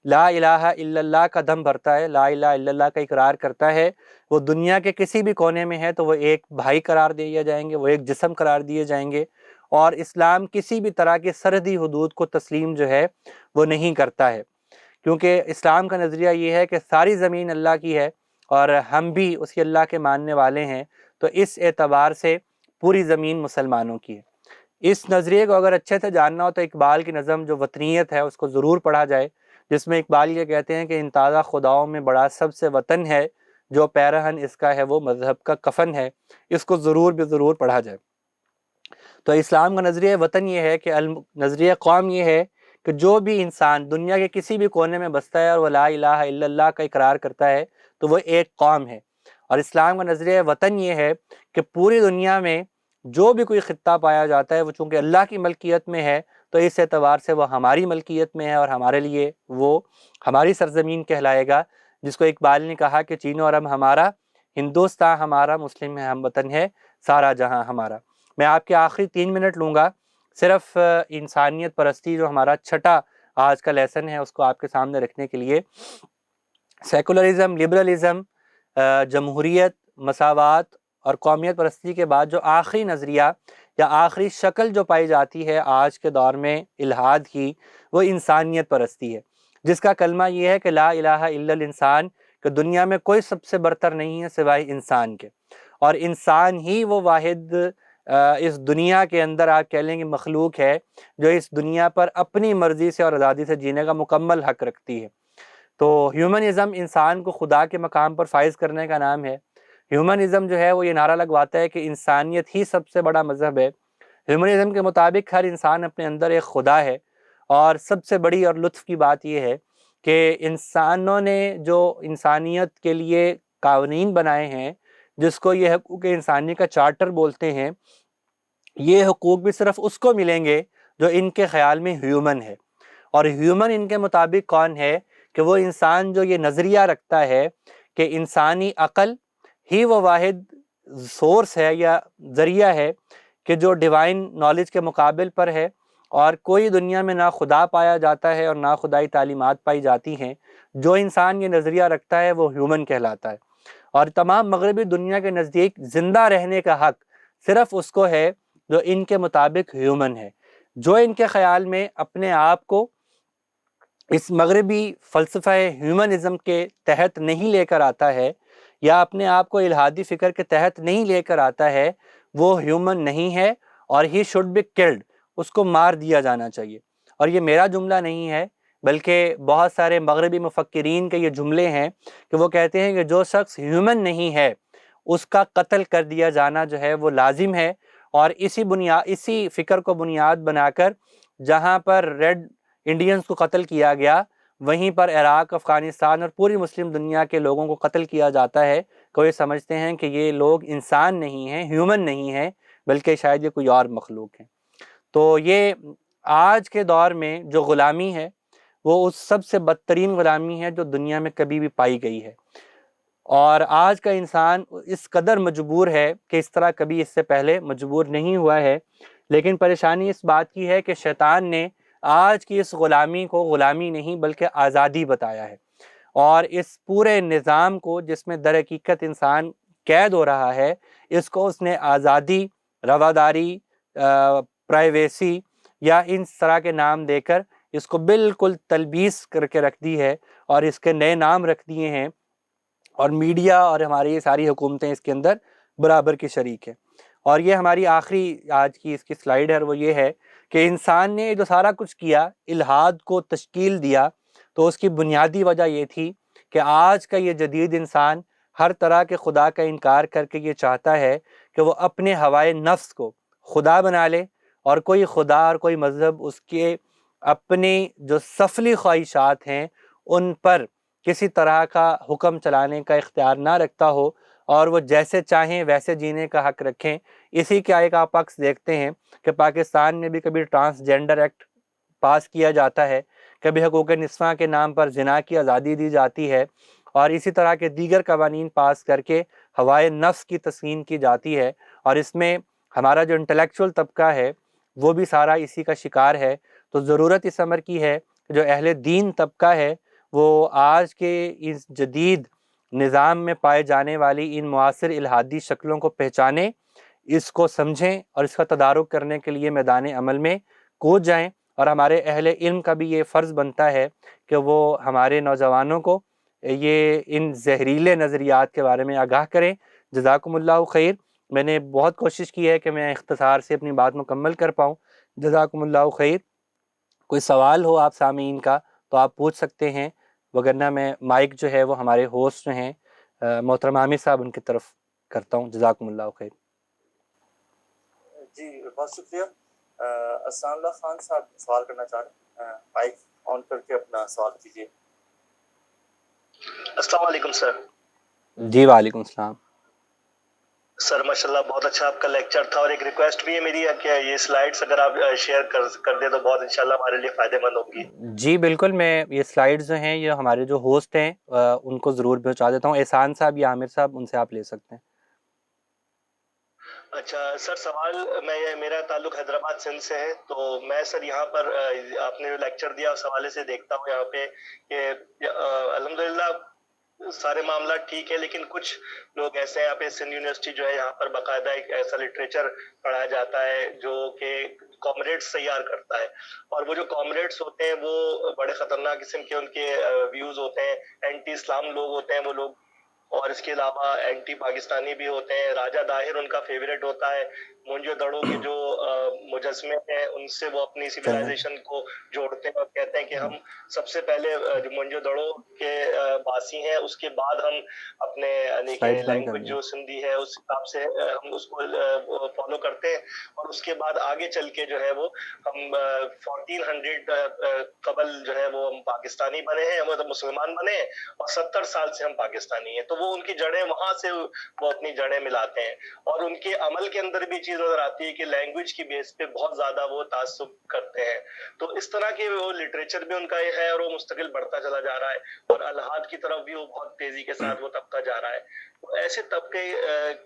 لا الہ الا اللہ کا دم بھرتا ہے، لا الہ الا اللہ کا اقرار کرتا ہے، وہ دنیا کے کسی بھی کونے میں ہے تو وہ ایک بھائی قرار دیے جائیں گے، وہ ایک جسم قرار دیے جائیں گے، اور اسلام کسی بھی طرح کی سرحدی حدود کو تسلیم جو ہے وہ نہیں کرتا ہے، کیونکہ اسلام کا نظریہ یہ ہے کہ ساری زمین اللہ کی ہے اور ہم بھی اسی اللہ کے ماننے والے ہیں، تو اس اعتبار سے پوری زمین مسلمانوں کی ہے۔ اس نظریے کو اگر اچھے سے جاننا ہو تو اقبال کی نظم جو وطنیت ہے اس کو ضرور پڑھا جائے، جس میں اقبال یہ کہتے ہیں کہ ان تازہ خداؤں میں بڑا سب سے وطن ہے، جو پیرہن اس کا ہے وہ مذہب کا کفن ہے۔ اس کو ضرور بھی ضرور پڑھا جائے۔ تو اسلام کا نظریہ وطن یہ ہے کہ نظریہ قوم یہ ہے کہ جو بھی انسان دنیا کے کسی بھی کونے میں بستا ہے اور وہ لا الہ الا اللہ کا اقرار کرتا ہے تو وہ ایک قوم ہے۔ اور اسلام کا نظریہ وطن یہ ہے کہ پوری دنیا میں جو بھی کوئی خطہ پایا جاتا ہے وہ چونکہ اللہ کی ملکیت میں ہے تو اس اعتبار سے وہ ہماری ملکیت میں ہے اور ہمارے لیے وہ ہماری سرزمین کہلائے گا، جس کو اقبال نے کہا کہ چین و عرب ہمارا، ہندوستان ہمارا، مسلم ہم وطن ہے، سارا جہاں ہمارا۔ میں آپ کے آخری 3 منٹ لوں گا صرف انسانیت پرستی جو ہمارا چھٹا آج کا لیسن ہے اس کو آپ کے سامنے رکھنے کے لیے۔ سیکولرزم، لبرلزم، جمہوریت، مساوات اور قومیت پرستی کے بعد جو آخری نظریہ یا آخری شکل جو پائی جاتی ہے آج کے دور میں الحاد کی، وہ انسانیت پرستی ہے، جس کا کلمہ یہ ہے کہ لا الہ الا الانسان، کہ دنیا میں کوئی سب سے برتر نہیں ہے سوائے انسان کے، اور انسان ہی وہ واحد اس دنیا کے اندر آپ کہہ لیں کہ مخلوق ہے جو اس دنیا پر اپنی مرضی سے اور آزادی سے جینے کا مکمل حق رکھتی ہے۔ تو ہیومنزم انسان کو خدا کے مقام پر فائز کرنے کا نام ہے۔ ہیومنزم جو ہے وہ یہ نعرہ لگواتا ہے کہ انسانیت ہی سب سے بڑا مذہب ہے۔ ہیومنزم کے مطابق ہر انسان اپنے اندر ایک خدا ہے، اور سب سے بڑی اور لطف کی بات یہ ہے کہ انسانوں نے جو انسانیت کے لیے قوانین بنائے ہیں، جس کو یہ حقوق انسانی کا چارٹر بولتے ہیں، یہ حقوق بھی صرف اس کو ملیں گے جو ان کے خیال میں ہیومن ہے۔ اور ہیومن ان کے مطابق کون ہے؟ کہ وہ انسان جو یہ نظریہ رکھتا ہے کہ انسانی عقل ہی وہ واحد سورس ہے یا ذریعہ ہے کہ جو ڈیوائن نالج کے مقابل پر ہے، اور کوئی دنیا میں نہ خدا پایا جاتا ہے اور نہ خدائی تعلیمات پائی جاتی ہیں۔ جو انسان یہ نظریہ رکھتا ہے وہ ہیومن کہلاتا ہے، اور تمام مغربی دنیا کے نزدیک زندہ رہنے کا حق صرف اس کو ہے جو ان کے مطابق ہیومن ہے۔ جو ان کے خیال میں اپنے آپ کو اس مغربی فلسفہ ہیومنزم کے تحت نہیں لے کر آتا ہے، یا اپنے آپ کو الہادی فکر کے تحت نہیں لے کر آتا ہے، وہ ہیومن نہیں ہے، اور ہی شوڈ بی کلڈ، اس کو مار دیا جانا چاہیے۔ اور یہ میرا جملہ نہیں ہے، بلکہ بہت سارے مغربی مفکرین کے یہ جملے ہیں کہ وہ کہتے ہیں کہ جو شخص ہیومن نہیں ہے اس کا قتل کر دیا جانا جو ہے وہ لازم ہے۔ اور اسی فکر کو بنیاد بنا کر جہاں پر ریڈ انڈینز کو قتل کیا گیا، وہیں پر عراق، افغانستان اور پوری مسلم دنیا کے لوگوں کو قتل کیا جاتا ہے، کہ یہ سمجھتے ہیں کہ یہ لوگ انسان نہیں ہیں، ہیومن نہیں ہیں، بلکہ شاید یہ کوئی اور مخلوق ہیں۔ تو یہ آج کے دور میں جو غلامی ہے وہ اس سب سے بدترین غلامی ہے جو دنیا میں کبھی بھی پائی گئی ہے، اور آج کا انسان اس قدر مجبور ہے کہ اس طرح کبھی اس سے پہلے مجبور نہیں ہوا ہے۔ لیکن پریشانی اس بات کی ہے کہ شیطان نے آج کی اس غلامی کو غلامی نہیں بلکہ آزادی بتایا ہے، اور اس پورے نظام کو جس میں در حقیقت انسان قید ہو رہا ہے، اس کو اس نے آزادی، رواداری، پرائیویسی یا ان طرح کے نام دے کر اس کو بالکل تلبیس کر کے رکھ دی ہے، اور اس کے نئے نام رکھ دیے ہیں، اور میڈیا اور ہماری یہ ساری حکومتیں اس کے اندر برابر کی شریک ہیں۔ اور یہ ہماری آخری آج کی اس کی سلائیڈ ہے، وہ یہ ہے کہ انسان نے جو سارا کچھ کیا، الحاد کو تشکیل دیا، تو اس کی بنیادی وجہ یہ تھی کہ آج کا یہ جدید انسان ہر طرح کے خدا کا انکار کر کے یہ چاہتا ہے کہ وہ اپنے ہوائے نفس کو خدا بنا لے، اور کوئی خدا اور کوئی مذہب اس کے اپنے جو سفلی خواہشات ہیں ان پر کسی طرح کا حکم چلانے کا اختیار نہ رکھتا ہو، اور وہ جیسے چاہیں ویسے جینے کا حق رکھیں۔ اسی کا ایک آپ عکس دیکھتے ہیں کہ پاکستان میں بھی کبھی ٹرانسجینڈر ایکٹ پاس کیا جاتا ہے، کبھی حقوق نسواں کے نام پر زنا کی آزادی دی جاتی ہے، اور اسی طرح کے دیگر قوانین پاس کر کے ہوائے نفس کی تسکین کی جاتی ہے، اور اس میں ہمارا جو انٹلیکچول طبقہ ہے وہ بھی سارا اسی کا شکار ہے۔ تو ضرورت اس امر کی ہے کہ جو اہل دین طبقہ ہے وہ آج کے اس جدید نظام میں پائے جانے والی ان معاصر الحادی شکلوں کو پہچانے، اس کو سمجھیں، اور اس کا تدارک کرنے کے لیے میدان عمل میں کود جائیں۔ اور ہمارے اہل علم کا بھی یہ فرض بنتا ہے کہ وہ ہمارے نوجوانوں کو یہ ان زہریلے نظریات کے بارے میں آگاہ کریں۔ جزاکم اللہ خیر۔ میں نے بہت کوشش کی ہے کہ میں اختصار سے اپنی بات مکمل کر پاؤں۔ جزاکم اللہ خیر۔ کوئی سوال ہو آپ سامعین کا تو آپ پوچھ سکتے ہیں، وگرنہ میں مائک جو ہے وہ ہمارے ہوسٹ جو ہیں محترم عامر صاحب ان کی طرف کرتا ہوں۔ جزاکم اللہ خیر۔ جی بہت شکریہ۔ اسلام اللہ خان صاحب سوال کرنا چاہ رہے ہیں، مائک آن کر کے اپنا سوال کیجیے۔ السلام علیکم سر۔ جی وعلیکم السلام۔ سر ماشاءاللہ بہت اچھا آپ کا لیکچر تھا، اور ایک ریکویسٹ بھی ہے میری کہ یہ سلائڈس اگر آپ شیئر کر دیں تو بہت انشاءاللہ ہمارے لیے فائدہ مند ہوگی. جی بالکل، میں یہ سلائیڈز جو ہیں یہ ہمارے جو ہوسٹ ہیں ان کو ضرور پہنچا دیتا ہوں. احسان صاحب یا عامر صاحب، ان سے آپ لے سکتے ہیں. اچھا سر، سوال میرا تعلق حیدرآباد سندھ سے ہے، تو میں سر یہاں پر آپ نے جو لیکچر دیا اس حوالے سے دیکھتا ہوں یہاں پہ کہ الحمدللہ سارے معاملات ٹھیک ہے، لیکن کچھ لوگ ایسے ہیں. یہاں پہ سندھ یونیورسٹی جو ہے یہاں پر باقاعدہ ایک ایسا لٹریچر پڑھایا جاتا ہے جو کہ کامریڈس تیار کرتا ہے، اور وہ جو کامریڈس ہوتے ہیں وہ بڑے خطرناک قسم کے ان کے ویوز ہوتے ہیں، اینٹی اسلام لوگ ہوتے ہیں وہ لوگ، اور اس کے علاوہ اینٹی پاکستانی بھی ہوتے ہیں. راجہ داہر ان کا فیوریٹ ہوتا ہے. مونجو دڑو کے جو مجسمے ہیں ان سے وہ اپنی سویلائزیشن کو جوڑتے ہیں اور کہتے ہیں کہ ہم سب سے پہلے جو مونجو دڑو کے باسی ہیں، اس کے بعد ہم اپنے یعنی کہ لینگویج جو سندھی ہے اس حساب سے ہم اس کو فالو کرتے ہیں، اور اس کے بعد آگے چل کے جو ہے وہ ہم 1400 قبل جو ہے وہ ہم پاکستانی بنے ہیں، مطلب مسلمان بنے ہیں، اور 70 سال سے ہم پاکستانی ہیں. تو وہ ان کی جڑیں وہاں سے وہ اپنی جڑیں ملاتے ہیں، اور ان کے عمل کے اندر بھی چیز نظر آتی ہے کہ لینگویج کی بیس پہ بہت زیادہ وہ تعصب کرتے ہیں. تو اس طرح کے وہ لٹریچر بھی ان کا یہ ہے، اور وہ مستقل بڑھتا چلا جا رہا ہے، اور الحاد کی طرف بھی وہ بہت تیزی کے ساتھ وہ طبقہ جا رہا ہے. تو ایسے طبقے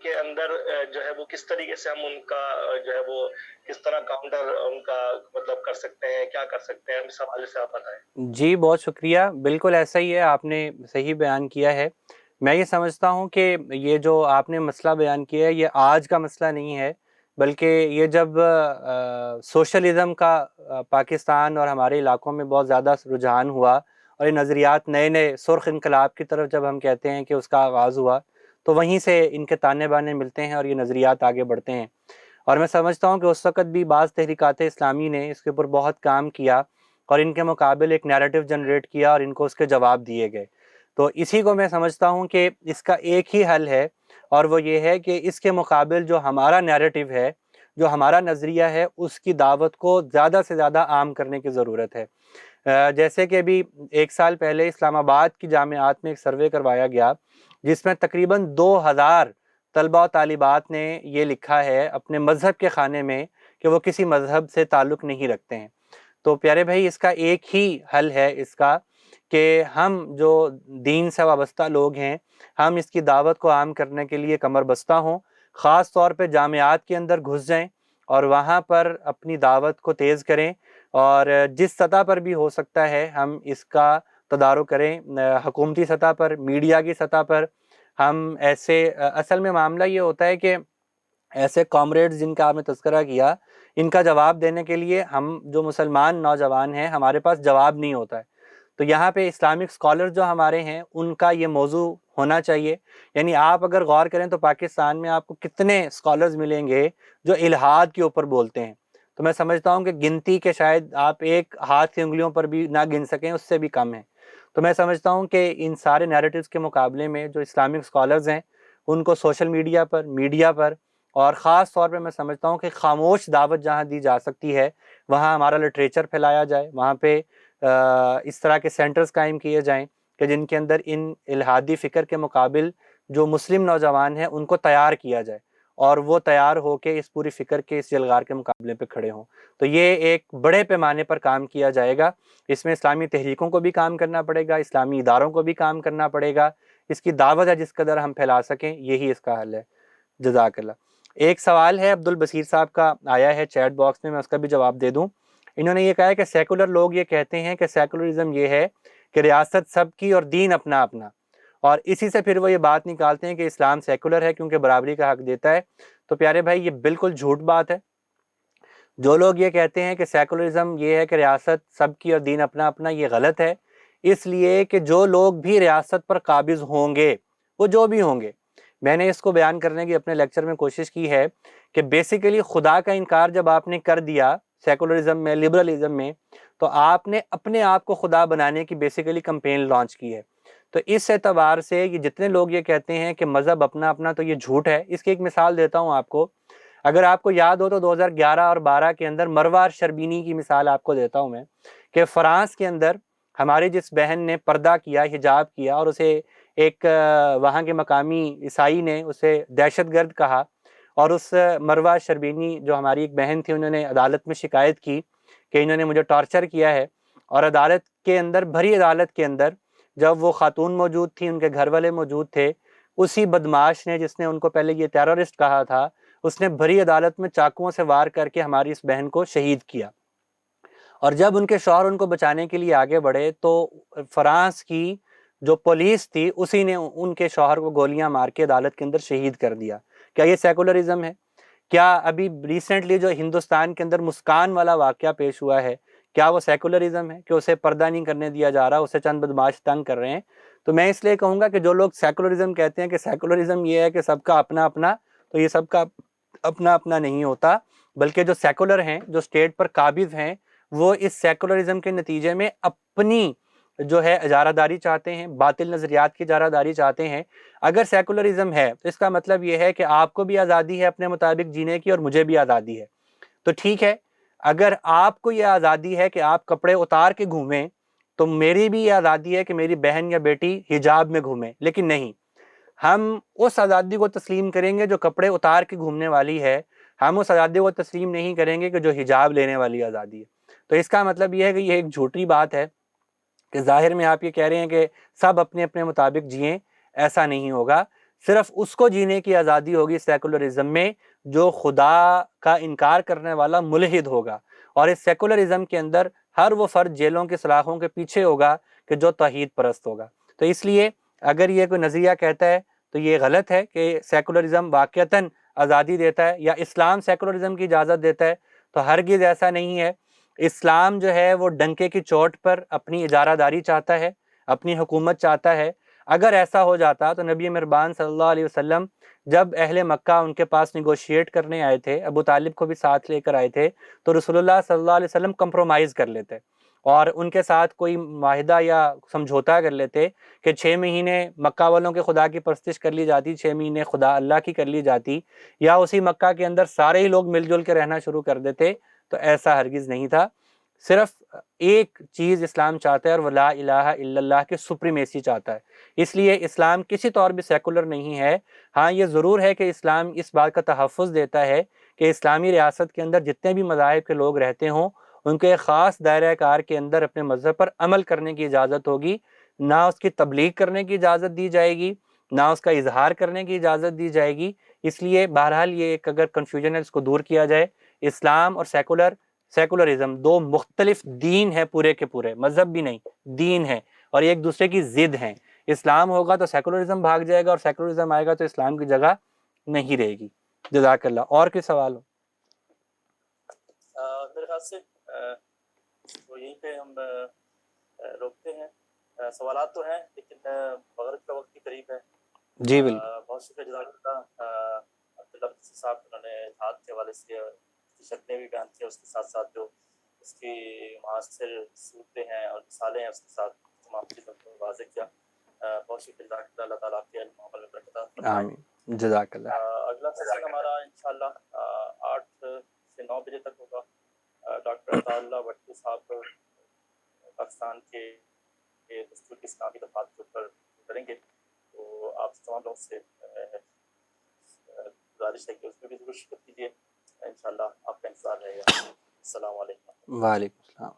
کے اندر جو ہے وہ کس طریقے سے ہم ان کا جو ہے وہ کس طرح کاؤنٹر ان کا مطلب کر سکتے ہیں، کیا کر سکتے ہیں، اس حوالے سے آپ بتائیں. جی بہت شکریہ. بالکل ایسا ہی ہے، آپ نے صحیح بیان کیا ہے. میں یہ سمجھتا ہوں کہ یہ جو آپ نے مسئلہ بیان کیا ہے یہ آج کا مسئلہ نہیں ہے، بلکہ یہ جب سوشلزم کا پاکستان اور ہمارے علاقوں میں بہت زیادہ رجحان ہوا، اور یہ نظریات نئے نئے سرخ انقلاب کی طرف جب ہم کہتے ہیں کہ اس کا آغاز ہوا، تو وہیں سے ان کے تانے بانے ملتے ہیں اور یہ نظریات آگے بڑھتے ہیں. اور میں سمجھتا ہوں کہ اس وقت بھی بعض تحریکات اسلامی نے اس کے اوپر بہت کام کیا، اور ان کے مقابل ایک نیریٹو جنریٹ کیا اور ان کو اس کے جواب دیے گئے. تو اسی کو میں سمجھتا ہوں کہ اس کا ایک ہی حل ہے، اور وہ یہ ہے کہ اس کے مقابل جو ہمارا نیریٹو ہے، جو ہمارا نظریہ ہے، اس کی دعوت کو زیادہ سے زیادہ عام کرنے کی ضرورت ہے. جیسے کہ ابھی 1 سال پہلے اسلام آباد کی جامعات میں ایک سروے کروایا گیا جس میں تقریباً 2000 طلبہ و طالبات نے یہ لکھا ہے اپنے مذہب کے خانے میں کہ وہ کسی مذہب سے تعلق نہیں رکھتے ہیں. تو پیارے بھائی، اس کا ایک ہی حل ہے اس کا کہ ہم جو دین سے وابستہ لوگ ہیں، ہم اس کی دعوت کو عام کرنے کے لیے کمر بستہ ہوں، خاص طور پہ جامعات کے اندر گھس جائیں اور وہاں پر اپنی دعوت کو تیز کریں، اور جس سطح پر بھی ہو سکتا ہے ہم اس کا تدارک کریں. حکومتی سطح پر، میڈیا کی سطح پر ہم ایسے اصل میں معاملہ یہ ہوتا ہے کہ ایسے کامریڈز جن کا آپ نے تذکرہ کیا، ان کا جواب دینے کے لیے ہم جو مسلمان نوجوان ہیں ہمارے پاس جواب نہیں ہوتا ہے. تو یہاں پہ اسلامک اسکالر جو ہمارے ہیں ان کا یہ موضوع ہونا چاہیے. یعنی آپ اگر غور کریں تو پاکستان میں آپ کو کتنے اسکالرز ملیں گے جو الحاد کے اوپر بولتے ہیں. تو میں سمجھتا ہوں کہ گنتی کے شاید آپ ایک ہاتھ کی انگلیوں پر بھی نہ گن سکیں، اس سے بھی کم ہیں. تو میں سمجھتا ہوں کہ ان سارے نیریٹیوز کے مقابلے میں جو اسلامک اسکالرز ہیں ان کو سوشل میڈیا پر اور خاص طور پہ میں سمجھتا ہوں کہ خاموش دعوت جہاں دی جا سکتی ہے وہاں ہمارا لٹریچر پھیلایا جائے، وہاں پہ اس طرح کے سینٹرز قائم کیے جائیں کہ جن کے اندر ان الحادی فکر کے مقابل جو مسلم نوجوان ہیں ان کو تیار کیا جائے، اور وہ تیار ہو کے اس پوری فکر کے اس جلغار کے مقابلے پہ کھڑے ہوں. تو یہ ایک بڑے پیمانے پر کام کیا جائے گا. اس میں اسلامی تحریکوں کو بھی کام کرنا پڑے گا، اسلامی اداروں کو بھی کام کرنا پڑے گا. اس کی دعوت ہے جس قدر ہم پھیلا سکیں، یہی اس کا حل ہے. جزاک اللہ. ایک سوال ہے عبد البصیر صاحب کا آیا ہے چیٹ باکس میں اس کا بھی جواب دے دوں. انہوں نے یہ کہا ہے کہ سیکولر لوگ یہ کہتے ہیں کہ سیکولرزم یہ ہے کہ ریاست سب کی اور دین اپنا اپنا، اور اسی سے پھر وہ یہ بات نکالتے ہیں کہ اسلام سیکولر ہے کیونکہ برابری کا حق دیتا ہے. تو پیارے بھائی، یہ بالکل جھوٹ بات ہے. جو لوگ یہ کہتے ہیں کہ سیکولرزم یہ ہے کہ ریاست سب کی اور دین اپنا اپنا، یہ غلط ہے. اس لیے کہ جو لوگ بھی ریاست پر قابض ہوں گے، وہ جو بھی ہوں گے، میں نے اس کو بیان کرنے کی اپنے لیکچر میں کوشش کی ہے کہ بیسیکلی خدا کا انکار جب آپ نے کر دیا سیکولرزم میں، لبرلزم میں، تو آپ نے اپنے آپ کو خدا بنانے کی بیسیکلی کمپین لانچ کی ہے. تو اس اعتبار سے یہ جتنے لوگ یہ کہتے ہیں کہ مذہب اپنا اپنا، تو یہ جھوٹ ہے. اس کی ایک مثال دیتا ہوں آپ کو. اگر آپ کو یاد ہو تو 2011 اور 12 کے اندر مروہ شربینی کی مثال آپ کو دیتا ہوں میں، کہ فرانس کے اندر ہماری جس بہن نے پردہ کیا، حجاب کیا، اور اسے ایک وہاں کے مقامی عیسائی نے اسے دہشت گرد کہا، اور اس مروہ شربینی جو ہماری ایک بہن تھی، انہوں نے عدالت میں شکایت کی کہ انہوں نے مجھے ٹارچر کیا ہے، اور عدالت کے اندر، بھری عدالت کے اندر جب وہ خاتون موجود تھی، ان کے گھر والے موجود تھے، اسی بدماش نے جس نے ان کو پہلے یہ ٹیررسٹ کہا تھا، اس نے بھری عدالت میں چاقوؤں سے وار کر کے ہماری اس بہن کو شہید کیا۔ اور جب ان کے شوہر ان کو بچانے کے لیے آگے بڑھے تو فرانس کی جو پولیس تھی اسی نے ان کے شوہر کو گولیاں مار کے عدالت کے اندر شہید کر دیا۔ کیا یہ سیکولرزم ہے؟ کیا ابھی ریسنٹلی جو ہندوستان کے اندر مسکان والا واقعہ پیش ہوا ہے، کیا وہ سیکولرزم ہے کہ اسے پردہ نہیں کرنے دیا جا رہا، اسے چند بدماش تنگ کر رہے ہیں؟ تو میں اس لیے کہوں گا کہ جو لوگ سیکولرزم کہتے ہیں کہ سیکولرزم یہ ہے کہ سب کا اپنا اپنا، تو یہ سب کا اپنا اپنا نہیں ہوتا، بلکہ جو سیکولر ہیں، جو اسٹیٹ پر قابض ہیں، وہ اس سیکولرزم کے نتیجے میں اپنی جو ہے اجارہ داری چاہتے ہیں، باطل نظریات کی اجارہ داری چاہتے ہیں۔ اگر سیکولرزم ہے تو اس کا مطلب یہ ہے کہ آپ کو بھی آزادی ہے اپنے مطابق جینے کی، اور مجھے بھی آزادی ہے۔ تو ٹھیک ہے، اگر آپ کو یہ آزادی ہے کہ آپ کپڑے اتار کے گھومیں، تو میری بھی یہ آزادی ہے کہ میری بہن یا بیٹی حجاب میں گھومیں، لیکن نہیں، ہم اس آزادی کو تسلیم کریں گے جو کپڑے اتار کے گھومنے والی ہے، ہم اس آزادی کو تسلیم نہیں کریں گے کہ جو حجاب لینے والی آزادی ہے۔ تو اس کا مطلب یہ ہے کہ یہ ایک جھوٹی بات ہے کہ ظاہر میں آپ یہ کہہ رہے ہیں کہ سب اپنے اپنے مطابق جئیں، ایسا نہیں ہوگا۔ صرف اس کو جینے کی آزادی ہوگی سیکولرزم میں جو خدا کا انکار کرنے والا ملحد ہوگا، اور اس سیکولرزم کے اندر ہر وہ فرد جیلوں کے سلاخوں کے پیچھے ہوگا کہ جو توحید پرست ہوگا۔ تو اس لیے اگر یہ کوئی نظریہ کہتا ہے تو یہ غلط ہے کہ سیکولرزم واقعتاً آزادی دیتا ہے یا اسلام سیکولرزم کی اجازت دیتا ہے، تو ہرگز ایسا نہیں ہے۔ اسلام جو ہے وہ ڈنکے کی چوٹ پر اپنی اجارہ داری چاہتا ہے، اپنی حکومت چاہتا ہے۔ اگر ایسا ہو جاتا تو نبی مہربان صلی اللہ علیہ وسلم جب اہل مکہ ان کے پاس نیگوشیٹ کرنے آئے تھے، ابو طالب کو بھی ساتھ لے کر آئے تھے، تو رسول اللہ صلی اللہ علیہ وسلم کمپرومائز کر لیتے اور ان کے ساتھ کوئی معاہدہ یا سمجھوتا کر لیتے کہ 6 مہینے مکہ والوں کے خدا کی پرستش کر لی جاتی، 6 مہینے خدا اللہ کی کر لی جاتی، یا اسی مکہ کے اندر سارے ہی لوگ مل جل کے رہنا شروع کر دیتے۔ تو ایسا ہرگز نہیں تھا۔ صرف ایک چیز اسلام چاہتا ہے، اور وہ لا الہ الا اللہ کے سپریمیسی چاہتا ہے۔ اس لیے اسلام کسی طور بھی سیکولر نہیں ہے۔ ہاں یہ ضرور ہے کہ اسلام اس بات کا تحفظ دیتا ہے کہ اسلامی ریاست کے اندر جتنے بھی مذاہب کے لوگ رہتے ہوں، ان کے خاص دائرہ کار کے اندر اپنے مذہب پر عمل کرنے کی اجازت ہوگی، نہ اس کی تبلیغ کرنے کی اجازت دی جائے گی، نہ اس کا اظہار کرنے کی اجازت دی جائے گی۔ اس لیے بہرحال یہ ایک اگر کنفیوژن ہے اس کو دور کیا جائے۔ اسلام اور سیکولرزم دو مختلف دین ہے، پورے کے پورے مذہب بھی نہیں، دین ہے، اور ایک دوسرے کی ضد ہیں۔ اسلام ہوگا تو سیکولرزم بھاگ جائے گا، اور سیکولرزم آئے گا تو اسلام کی جگہ نہیں رہے گی۔ جزاک اللہ۔ اور کوئی سوال ہو؟ میرے خیال سے تو یہیں پہ ہم روکتے ہیں۔ سوالات تو ہیں لیکن مغرب کا وقت بھی قریب ہے۔ جی بالکل۔ بہت شکریہ جزاک اللہ عبداللہ صاحب، انہوں نے ہاتھ کے حوالے سے شکلیں بھی بیان کی، اس کے ساتھ ساتھ جو اس کی معاصر صورتیں ہیں اور مثالیں ہیں اس کے ساتھ تمام چیزوں کو واضح کیا۔ بہت شکریہ جزاک اللہ، اللہ تعالیٰ آپ کے علم عمل میں برکت عطا فرمائے۔ آمین، جزاک اللہ۔ اگلا سیشن ہمارا انشاءاللہ 8 سے 9 بجے تک ہوگا۔ ڈاکٹر عطا اللہ بٹو صاحب پاکستان کے دستور کی اسلامی دفعات کے اوپر کریں گے، تو آپ تمام لوگوں سے گزارش ہے کہ اس میں بھی ضرور شرکت کیجیے۔ انشاءاللہ آپ کا انتظار رہے گا۔ السلام علیکم۔ وعلیکم السلام۔